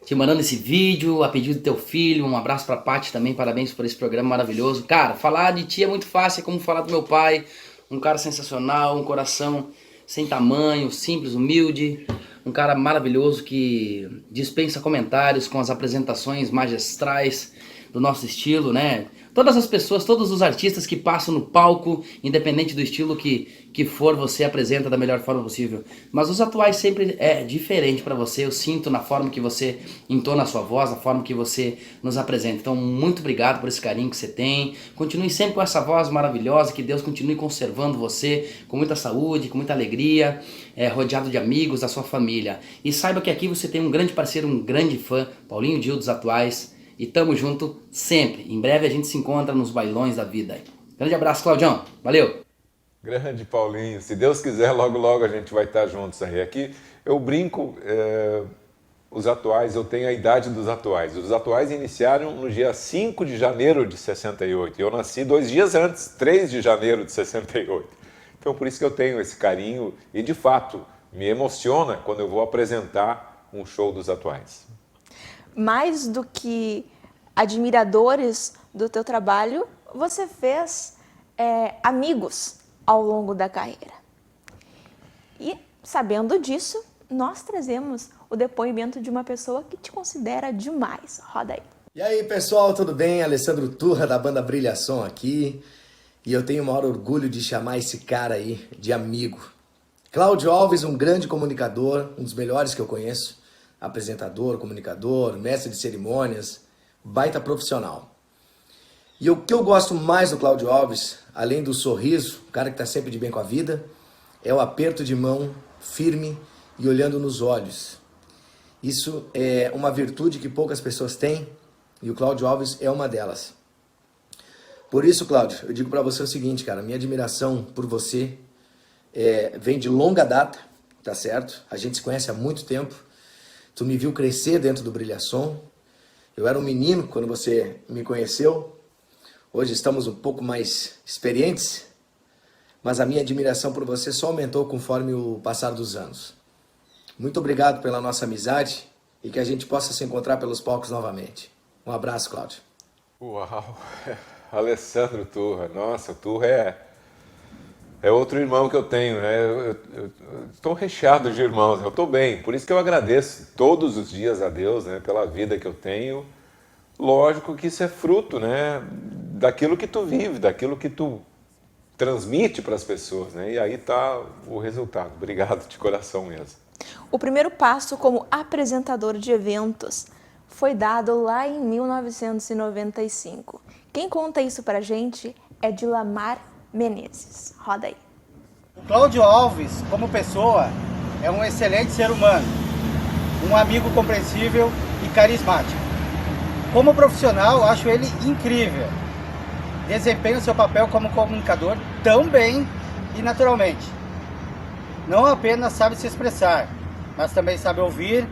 te mandando esse vídeo a pedido do teu filho. Um abraço pra Paty também, parabéns por esse programa maravilhoso. Cara, falar de ti é muito fácil, é como falar do meu pai. Um cara sensacional, um coração sem tamanho, simples, humilde. Um cara maravilhoso que dispensa comentários com as apresentações magistrais do nosso estilo, né? Todas as pessoas, todos os artistas que passam no palco, independente do estilo que for, você apresenta da melhor forma possível. Mas os atuais sempre é diferente para você, eu sinto na forma que você entona a sua voz, na forma que você nos apresenta. Então, muito obrigado por esse carinho que você tem. Continue sempre com essa voz maravilhosa, que Deus continue conservando você com muita saúde, com muita alegria, rodeado de amigos, da sua família. E saiba que aqui você tem um grande parceiro, um grande fã, Paulinho Dil dos Atuais. E tamo junto sempre. Em breve a gente se encontra nos bailões da vida. Grande abraço, Claudião. Valeu! Grande Paulinho, se Deus quiser, logo logo a gente vai estar juntos aí. Aqui eu brinco, os atuais, eu tenho a idade dos atuais. Os atuais iniciaram no dia 5 de janeiro de 68. Eu nasci 2 dias antes, 3 de janeiro de 68. Então por isso que eu tenho esse carinho e de fato me emociona quando eu vou apresentar um show dos atuais. Mais do que admiradores do teu trabalho, você fez amigos ao longo da carreira. E, sabendo disso, nós trazemos o depoimento de uma pessoa que te considera demais. Roda aí. E aí, pessoal, tudo bem? Alessandro Turra, da banda Brilhação aqui. E eu tenho o maior orgulho de chamar esse cara aí de amigo. Cláudio Alves, um grande comunicador, um dos melhores que eu conheço. Apresentador, comunicador, mestre de cerimônias, baita profissional. E o que eu gosto mais do Cláudio Alves, além do sorriso, o cara que está sempre de bem com a vida, é o aperto de mão firme e olhando nos olhos. Isso é uma virtude que poucas pessoas têm e o Cláudio Alves é uma delas. Por isso, Cláudio, eu digo para você o seguinte, cara, minha admiração por você vem de longa data, tá certo? A gente se conhece há muito tempo. Tu me viu crescer dentro do Brilhação. Eu era um menino quando você me conheceu. Hoje estamos um pouco mais experientes, mas a minha admiração por você só aumentou conforme o passar dos anos. Muito obrigado pela nossa amizade e que a gente possa se encontrar pelos palcos novamente. Um abraço, Cláudio. Uau! Alessandro Turra. Nossa, Turra é outro irmão que eu tenho, né? Eu estou recheado de irmãos, eu estou bem. Por isso que eu agradeço todos os dias a Deus, né, pela vida que eu tenho. Lógico que isso é fruto, né, daquilo que tu vive, daquilo que tu transmite para as pessoas, né? E aí está o resultado. Obrigado de coração mesmo. O primeiro passo como apresentador de eventos foi dado lá em 1995. Quem conta isso pra gente é Dilamar Menezes. Roda aí. O Cláudio Alves, como pessoa, é um excelente ser humano, um amigo compreensível e carismático. Como profissional, acho ele incrível. Desempenha o seu papel como comunicador tão bem e naturalmente. Não apenas sabe se expressar, mas também sabe ouvir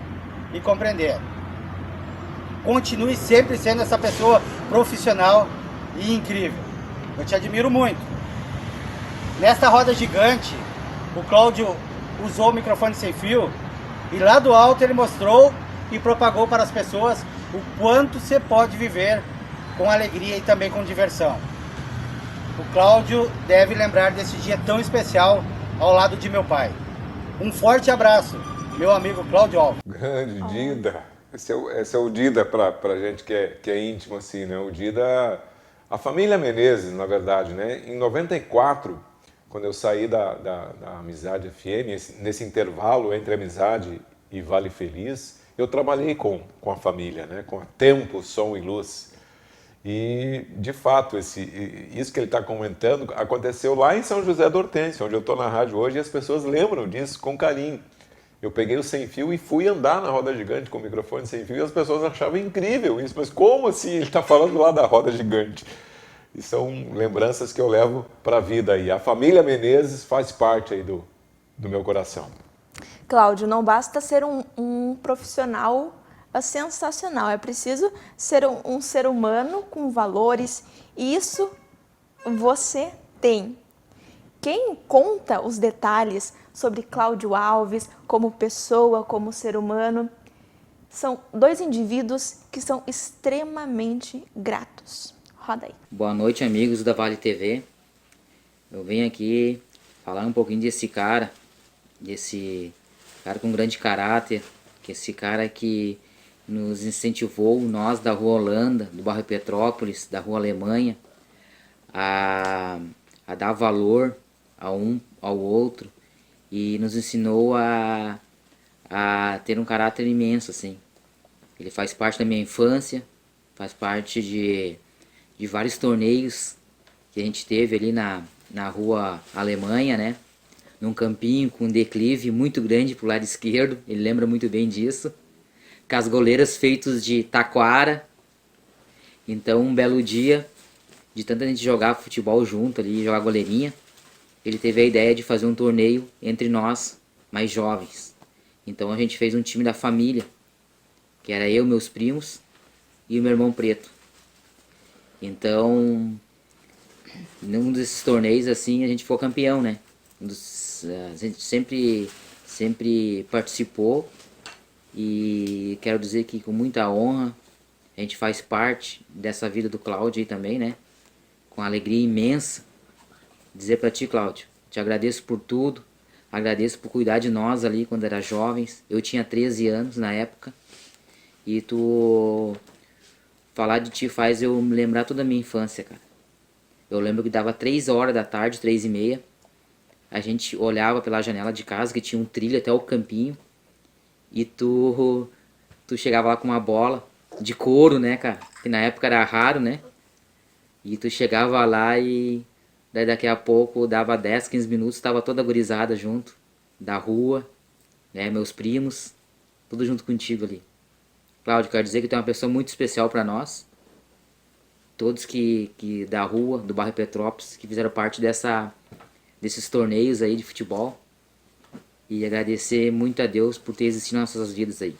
e compreender. Continue sempre sendo essa pessoa profissional e incrível. Eu te admiro muito. Nesta roda gigante, o Cláudio usou o microfone sem fio e lá do alto ele mostrou e propagou para as pessoas o quanto você pode viver com alegria e também com diversão. O Cláudio deve lembrar desse dia tão especial ao lado de meu pai. Um forte abraço, meu amigo Cláudio Alves. Grande Dida. Esse é o Dida pra gente que é íntimo assim, né? O Dida, a família Menezes, na verdade, né? Em 94, quando eu saí da Amizade FM, nesse intervalo entre Amizade e Vale Feliz, eu trabalhei com a família, né? Com a Tempo, Som e Luz. E, de fato, isso que ele está comentando aconteceu lá em São José do Hortêncio, onde eu estou na rádio hoje, e as pessoas lembram disso com carinho. Eu peguei o sem fio e fui andar na roda gigante com o microfone sem fio e as pessoas achavam incrível isso. Mas como assim ele está falando lá da roda gigante? E são lembranças que eu levo para a vida aí. A família Menezes faz parte aí do meu coração. Cláudio, não basta ser um profissional sensacional, é preciso ser um ser humano com valores, e isso você tem. Quem conta os detalhes sobre Cláudio Alves como pessoa, como ser humano, são dois indivíduos que são extremamente gratos. Roda aí. Boa noite, amigos da Vale TV. Eu venho aqui falar um pouquinho desse cara com grande caráter, que esse cara que nos incentivou, nós da Rua Holanda, do bairro Petrópolis, da Rua Alemanha, a dar valor a um ao outro, e nos ensinou a ter um caráter imenso, assim. Ele faz parte da minha infância, faz parte de vários torneios que a gente teve ali na Rua Alemanha, né? Num campinho com um declive muito grande pro lado esquerdo, ele lembra muito bem disso. Com as goleiras feitas de taquara. Então, um belo dia, de tanta gente jogar futebol junto ali, jogar goleirinha, ele teve a ideia de fazer um torneio entre nós, mais jovens. Então a gente fez um time da família, que era eu, meus primos e o meu irmão Preto. Então, num desses torneios assim, a gente ficou campeão, né? A gente sempre participou e quero dizer que com muita honra a gente faz parte dessa vida do Cláudio aí também, né? Com alegria imensa. Dizer pra ti, Cláudio, te agradeço por tudo, agradeço por cuidar de nós ali quando era jovens. Eu tinha 13 anos na época e tu falar de ti faz eu me lembrar toda a minha infância, cara. Eu lembro que dava 3 horas da tarde, 3h30, a gente olhava pela janela de casa que tinha um trilho até o campinho e tu chegava lá com uma bola de couro, né, cara, que na época era raro, né, e tu chegava lá e daí daqui a pouco dava 10, 15 minutos, tava toda gurizada junto, da rua, né, meus primos, tudo junto contigo ali. Cláudio, quero dizer que tu é uma pessoa muito especial para nós, todos que da rua, do bairro Petrópolis, que fizeram parte desses torneios aí de futebol, e agradecer muito a Deus por ter existido nas nossas vidas aí.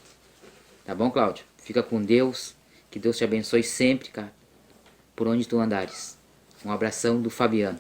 Tá bom, Cláudio? Fica com Deus, que Deus te abençoe sempre, cara, por onde tu andares. Um abração do Fabiano.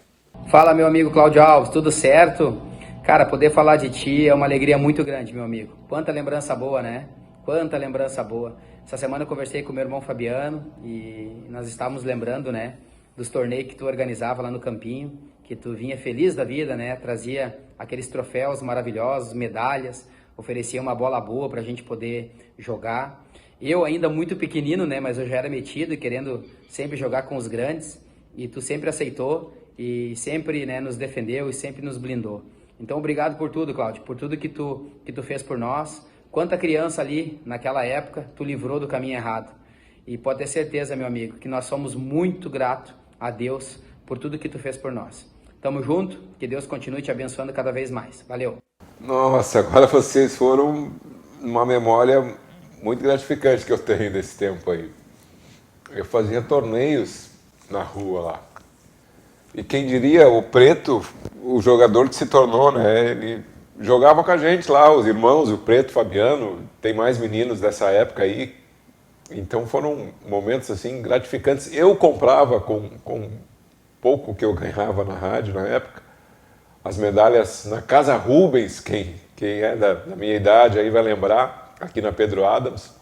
Fala, meu amigo Cláudio Alves, tudo certo? Cara, poder falar de ti é uma alegria muito grande, meu amigo. Quanta lembrança boa, né? Quanta lembrança boa. Essa semana eu conversei com meu irmão Fabiano e nós estávamos lembrando, né, dos torneios que tu organizava lá no campinho, que tu vinha feliz da vida, né? Trazia aqueles troféus maravilhosos, medalhas, oferecia uma bola boa pra gente poder jogar. Eu ainda muito pequenino, né, mas eu já era metido e querendo sempre jogar com os grandes, e tu sempre aceitou e sempre, né, nos defendeu e sempre nos blindou. Então obrigado por tudo, Cláudio, por tudo que tu fez por nós. Quanta criança ali naquela época tu livrou do caminho errado. E pode ter certeza, meu amigo, que nós somos muito gratos a Deus por tudo que tu fez por nós. Tamo junto, que Deus continue te abençoando cada vez mais. Valeu. Nossa, agora vocês foram uma memória muito gratificante que eu tenho desse tempo aí. Eu fazia torneios na rua lá. E quem diria, o Preto, o jogador que se tornou, né? Ele jogava com a gente lá, os irmãos, o Preto, o Fabiano, tem mais meninos dessa época aí. Então foram momentos assim gratificantes. Eu comprava com pouco que eu ganhava na rádio na época, as medalhas na Casa Rubens, quem é da minha idade aí vai lembrar, aqui na Pedro Adams.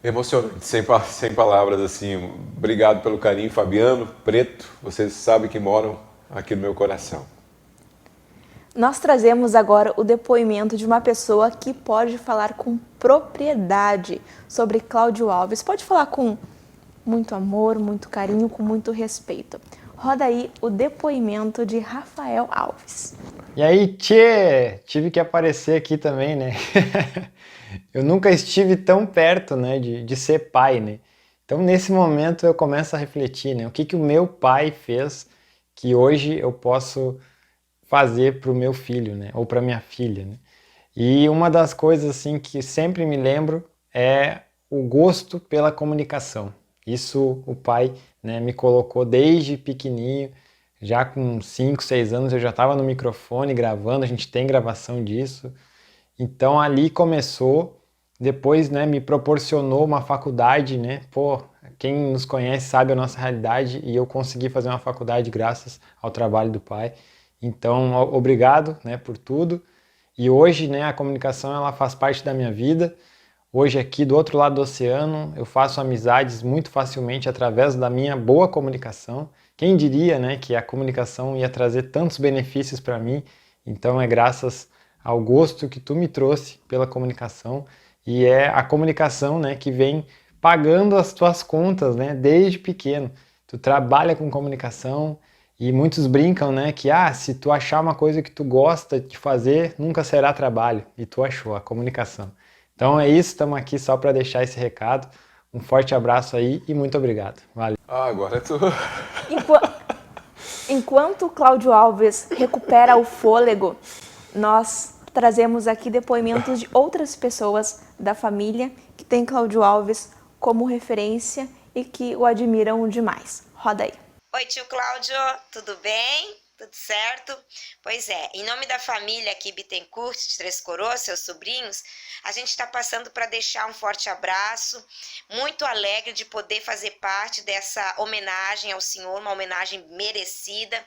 Emocionante, sem palavras assim. Obrigado pelo carinho, Fabiano, Preto, vocês sabem que moram aqui no meu coração. Nós trazemos agora o depoimento de uma pessoa que pode falar com propriedade sobre Cláudio Alves. Pode falar com muito amor, muito carinho, com muito respeito. Roda aí o depoimento de Rafael Alves. E aí, tchê, tive que aparecer aqui também, né? Eu nunca estive tão perto, né, de ser pai, né? Então, nesse momento, eu começo a refletir, né? O que o meu pai fez que hoje eu posso fazer para o meu filho, né? Ou para minha filha, né? E uma das coisas, assim, que sempre me lembro é o gosto pela comunicação. Isso o pai, né, me colocou desde pequenininho, já com 5, 6 anos eu já estava no microfone gravando, a gente tem gravação disso. Então ali começou, depois, né, me proporcionou uma faculdade, né? Pô, quem nos conhece sabe a nossa realidade e eu consegui fazer uma faculdade graças ao trabalho do pai. Então, obrigado, né, por tudo. E hoje, né, a comunicação ela faz parte da minha vida. Hoje aqui do outro lado do oceano eu faço amizades muito facilmente através da minha boa comunicação. Quem diria, né, que a comunicação ia trazer tantos benefícios para mim? Então é graças ao gosto que tu me trouxe pela comunicação e é a comunicação, né, que vem pagando as tuas contas, né, desde pequeno. Tu trabalha com comunicação e muitos brincam, né, que se tu achar uma coisa que tu gosta de fazer, nunca será trabalho. E tu achou a comunicação. Então é isso, estamos aqui só para deixar esse recado. Um forte abraço aí e muito obrigado. Valeu. Agora tu... Enquanto o Cláudio Alves recupera o fôlego, nós trazemos aqui depoimentos de outras pessoas da família que tem Cláudio Alves como referência e que o admiram demais. Roda aí. Oi, tio Cláudio, tudo bem? Tudo certo? Pois é, em nome da família aqui Bittencourt, de Três Coroas, seus sobrinhos, a gente está passando para deixar um forte abraço, muito alegre de poder fazer parte dessa homenagem ao senhor, uma homenagem merecida,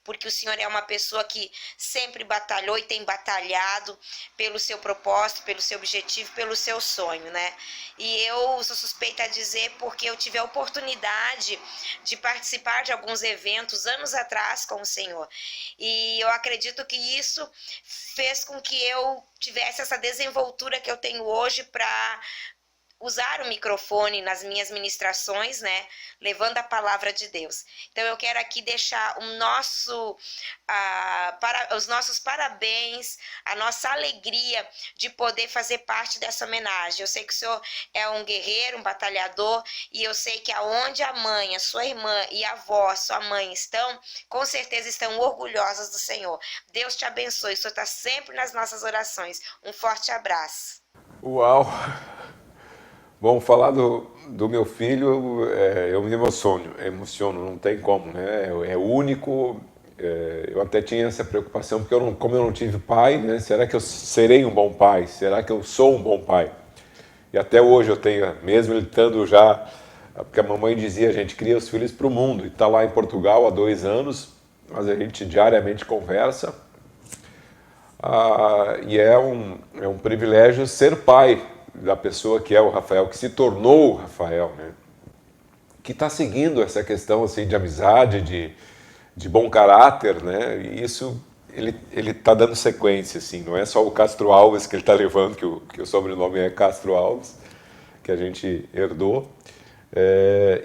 porque o senhor é uma pessoa que sempre batalhou e tem batalhado pelo seu propósito, pelo seu objetivo, pelo seu sonho, né? E eu sou suspeita a dizer porque eu tive a oportunidade de participar de alguns eventos anos atrás com o senhor. E eu acredito que isso fez com que eu tivesse essa desenvoltura que eu tenho hoje para usar o microfone nas minhas ministrações, né, levando a palavra de Deus. Então eu quero aqui deixar os nossos parabéns, a nossa alegria de poder fazer parte dessa homenagem. Eu sei que o senhor é um guerreiro, um batalhador, e eu sei que aonde a mãe, a sua irmã e a avó, sua mãe estão, com certeza estão orgulhosas do Senhor. Deus te abençoe, o senhor está sempre nas nossas orações. Um forte abraço. Uau! Bom, falar do meu filho, eu me emociono, não tem como, né? É único, eu até tinha essa preocupação, porque como eu não tive pai, né? Será que eu serei um bom pai? Será que eu sou um bom pai? E até hoje eu tenho, mesmo ele estando já, porque a mamãe dizia, a gente cria os filhos para o mundo, e está lá em Portugal há 2 anos, mas a gente diariamente conversa, e é um privilégio ser pai da pessoa que é o Rafael, que se tornou o Rafael, né? Que está seguindo essa questão assim, de amizade, de bom caráter, né? E isso, ele está dando sequência, assim, não é só o Castro Alves que ele está levando, que o sobrenome é Castro Alves, que a gente herdou.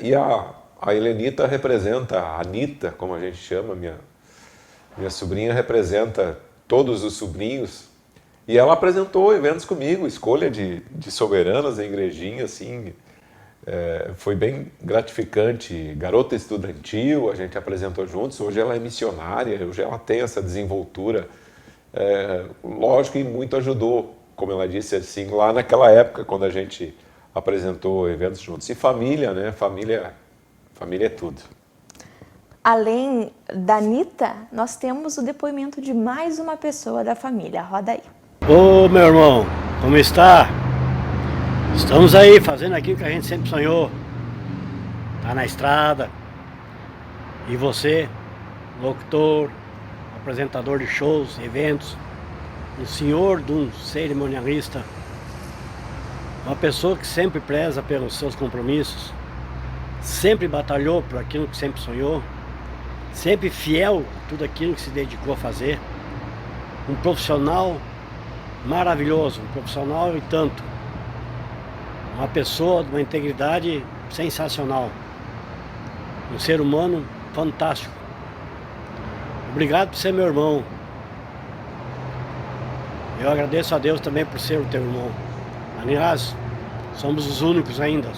E a Helenita representa, a Anitta, como a gente chama, minha sobrinha representa todos os sobrinhos. E ela apresentou eventos comigo, escolha de soberanas em igrejinha, assim, foi bem gratificante. Garota estudantil, a gente apresentou juntos, hoje ela é missionária, hoje ela tem essa desenvoltura, lógico que muito ajudou, como ela disse, assim, lá naquela época, quando a gente apresentou eventos juntos. E família, né, família é tudo. Além da Anitta, nós temos o depoimento de mais uma pessoa da família, roda aí. Ô meu irmão, como está? Estamos aí fazendo aquilo que a gente sempre sonhou. Tá na estrada. E você, locutor, apresentador de shows, eventos, um senhor de um cerimonialista, uma pessoa que sempre preza pelos seus compromissos, sempre batalhou por aquilo que sempre sonhou, sempre fiel a tudo aquilo que se dedicou a fazer, um profissional maravilhoso, um profissional e tanto. Uma pessoa de uma integridade sensacional. Um ser humano fantástico. Obrigado por ser meu irmão. Eu agradeço a Deus também por ser o teu irmão. Aliás, somos os únicos ainda.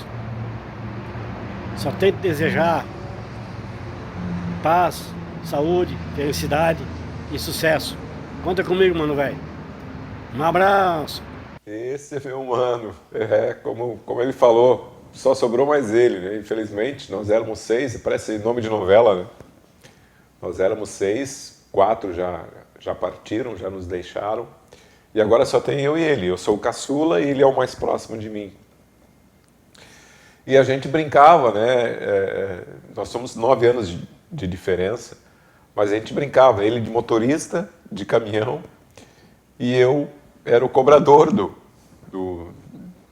Só tenho que desejar paz, saúde, felicidade e sucesso. Conta comigo, mano, velho. Um abraço. Esse é meu mano. Como ele falou, só sobrou mais ele, né? Infelizmente, nós éramos 6, parece nome de novela, né? Nós éramos 6, 4 já partiram, já nos deixaram. E agora só tem eu e ele. Eu sou o caçula e ele é o mais próximo de mim. E a gente brincava, né? Nós somos 9 anos de diferença, mas a gente brincava. Ele de motorista, de caminhão, e eu era o cobrador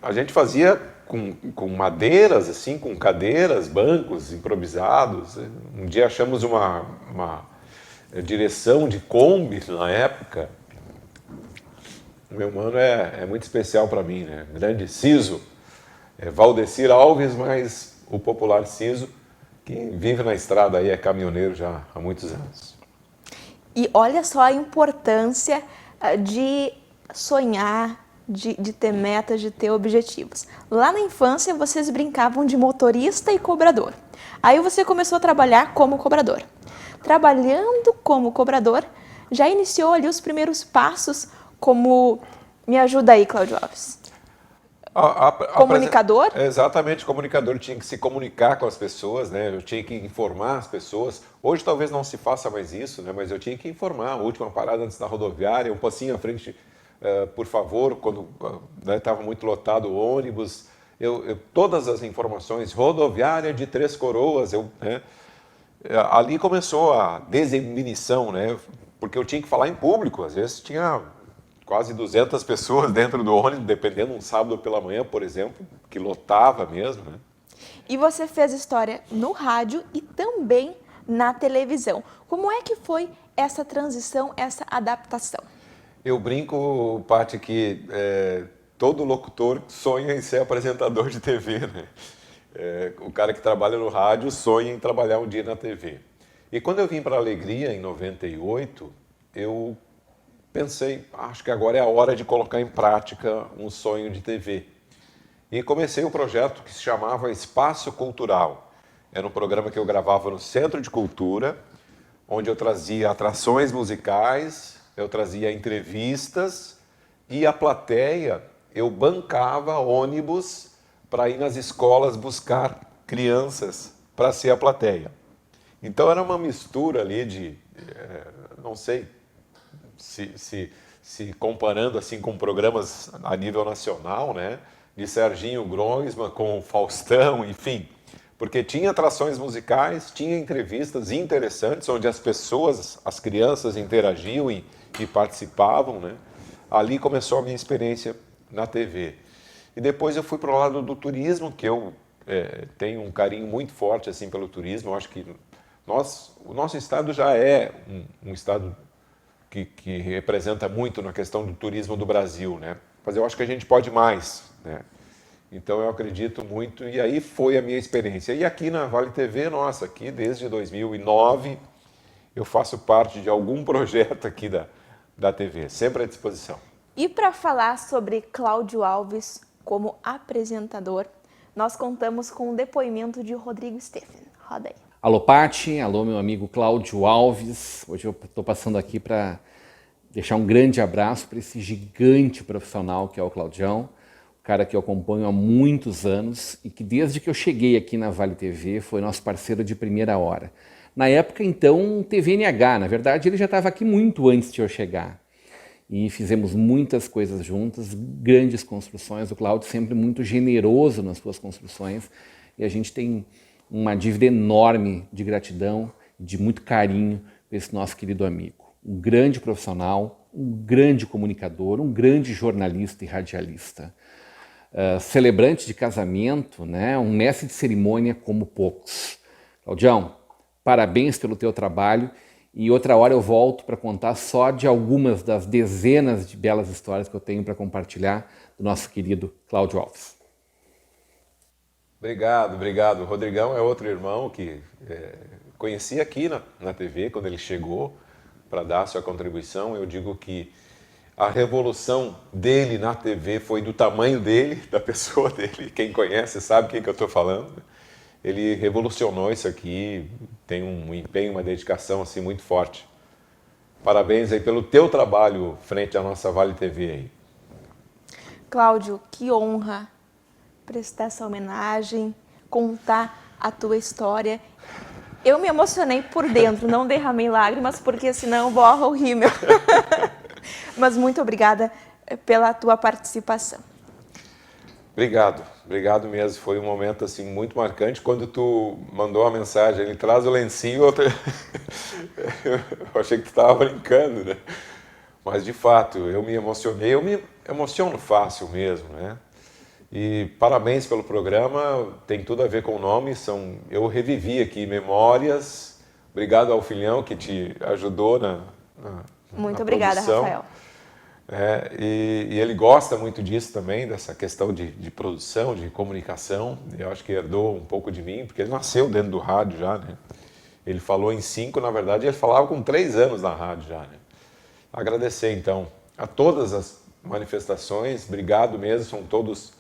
A gente fazia com madeiras, assim, com cadeiras, bancos improvisados. Um dia achamos uma direção de Kombi na época. O meu mano é muito especial para mim, né? Grande Ciso. Valdecir Alves, mas o popular Ciso, que vive na estrada aí, é caminhoneiro já há muitos anos. E olha só a importância de sonhar, de ter metas, de ter objetivos. Lá na infância vocês brincavam de motorista e cobrador. Aí você começou a trabalhar como cobrador. Trabalhando como cobrador, já iniciou ali os primeiros passos como... Me ajuda aí, Cláudio Alves. Comunicador? Exatamente, comunicador tinha que se comunicar com as pessoas, né? Eu tinha que informar as pessoas. Hoje talvez não se faça mais isso, né? Mas eu tinha que informar. A última parada antes da rodoviária, um passinho à frente, por favor, quando estava muito lotado o ônibus. Todas as informações, rodoviária de Três Coroas, né? Ali começou a desinibição, né? Porque eu tinha que falar em público, às vezes tinha quase 200 pessoas dentro do ônibus, dependendo, um sábado pela manhã, por exemplo, que lotava mesmo, né? E você fez história no rádio e também na televisão. Como é que foi essa transição, essa adaptação? Eu brinco, Paty, que todo locutor sonha em ser apresentador de TV, né? O cara que trabalha no rádio sonha em trabalhar um dia na TV. E quando eu vim para a Alegria, em 98, eu pensei, acho que agora é a hora de colocar em prática um sonho de TV. E comecei um projeto que se chamava Espaço Cultural. Era um programa que eu gravava no Centro de Cultura, onde eu trazia atrações musicais, eu trazia entrevistas e a plateia, eu bancava ônibus para ir nas escolas buscar crianças para ser a plateia. Então era uma mistura ali de, não sei se comparando assim com programas a nível nacional, né? De Serginho Grosman com Faustão, enfim. Porque tinha atrações musicais, tinha entrevistas interessantes, onde as pessoas, as crianças interagiam e participavam, né? Ali começou a minha experiência na TV. E depois eu fui para o lado do turismo, que eu tenho um carinho muito forte assim, pelo turismo. Eu acho que o nosso estado já é um estado que representa muito na questão do turismo do Brasil, né? Mas eu acho que a gente pode mais, né? Então eu acredito muito, e aí foi a minha experiência. E aqui na Vale TV, nossa, aqui desde 2009, eu faço parte de algum projeto aqui da TV, sempre à disposição. E para falar sobre Cláudio Alves como apresentador, nós contamos com o depoimento de Rodrigo Steffen. Roda aí. Alô, Paty. Alô, meu amigo Cláudio Alves. Hoje eu estou passando aqui para deixar um grande abraço para esse gigante profissional que é o Claudião, o cara que eu acompanho há muitos anos e que desde que eu cheguei aqui na Vale TV foi nosso parceiro de primeira hora. Na época, então, TVNH. Na verdade, ele já estava aqui muito antes de eu chegar. E fizemos muitas coisas juntas, grandes construções. O Cláudio sempre muito generoso nas suas construções. E a gente tem uma dívida enorme de gratidão, de muito carinho por esse nosso querido amigo. Um grande profissional, um grande comunicador, um grande jornalista e radialista. Celebrante de casamento, né? Um mestre de cerimônia como poucos. Claudião, parabéns pelo teu trabalho. E outra hora eu volto para contar só de algumas das dezenas de belas histórias que eu tenho para compartilhar do nosso querido Cláudio Alves. Obrigado, obrigado. O Rodrigão é outro irmão que conheci aqui na TV quando ele chegou para dar a sua contribuição. Eu digo que a revolução dele na TV foi do tamanho dele, da pessoa dele. Quem conhece sabe quem que eu estou falando. Ele revolucionou isso aqui, tem um empenho, uma dedicação assim muito forte. Parabéns aí pelo teu trabalho frente à nossa Vale TV aí. Cláudio, que honra prestar essa homenagem, contar a tua história. Eu me emocionei por dentro, não derramei lágrimas, porque senão borra o rímel. Mas muito obrigada pela tua participação. Obrigado mesmo. Foi um momento assim muito marcante. Quando tu mandou a mensagem, ele traz o lencinho, eu achei que tu estava brincando, né? Mas de fato, eu me emocionei, eu me emociono fácil mesmo, né? E parabéns pelo programa, tem tudo a ver com o nome, eu revivi aqui memórias. Obrigado ao filhão que te ajudou Muito obrigada, produção. Rafael. E ele gosta muito disso também, dessa questão de produção, de comunicação. Eu acho que herdou um pouco de mim, porque ele nasceu dentro do rádio já, né? Ele falou em 5, na verdade, ele falava com 3 anos na rádio já, né? Agradecer, então, a todas as manifestações. Obrigado mesmo, são todos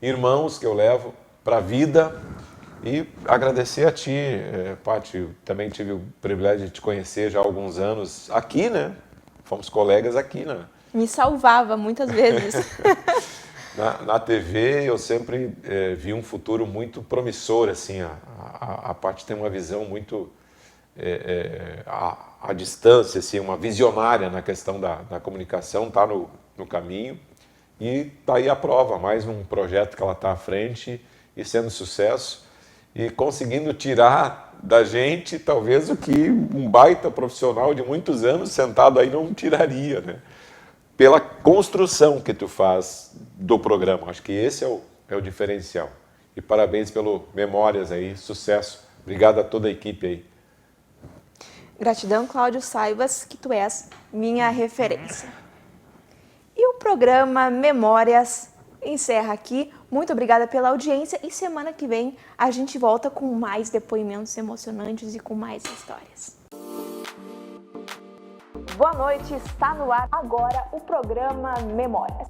irmãos que eu levo para a vida. E agradecer a ti, Paty, também tive o privilégio de te conhecer já há alguns anos aqui, né? Fomos colegas aqui, né? Me salvava muitas vezes. Na TV eu sempre vi um futuro muito promissor, assim, a Paty tem uma visão muito à distância, assim, uma visionária na questão da comunicação, está no caminho e está aí a prova, mais um projeto que ela está à frente e sendo sucesso e conseguindo tirar da gente talvez o que um baita profissional de muitos anos sentado aí não tiraria, né? Pela construção que tu faz do programa. Acho que esse é o diferencial. E parabéns pelo Memórias aí, sucesso. Obrigado a toda a equipe aí. Gratidão, Cláudio, saibas que tu és minha referência. E o programa Memórias encerra aqui. Muito obrigada pela audiência e semana que vem a gente volta com mais depoimentos emocionantes e com mais histórias. Boa noite, está no ar agora o programa Memórias.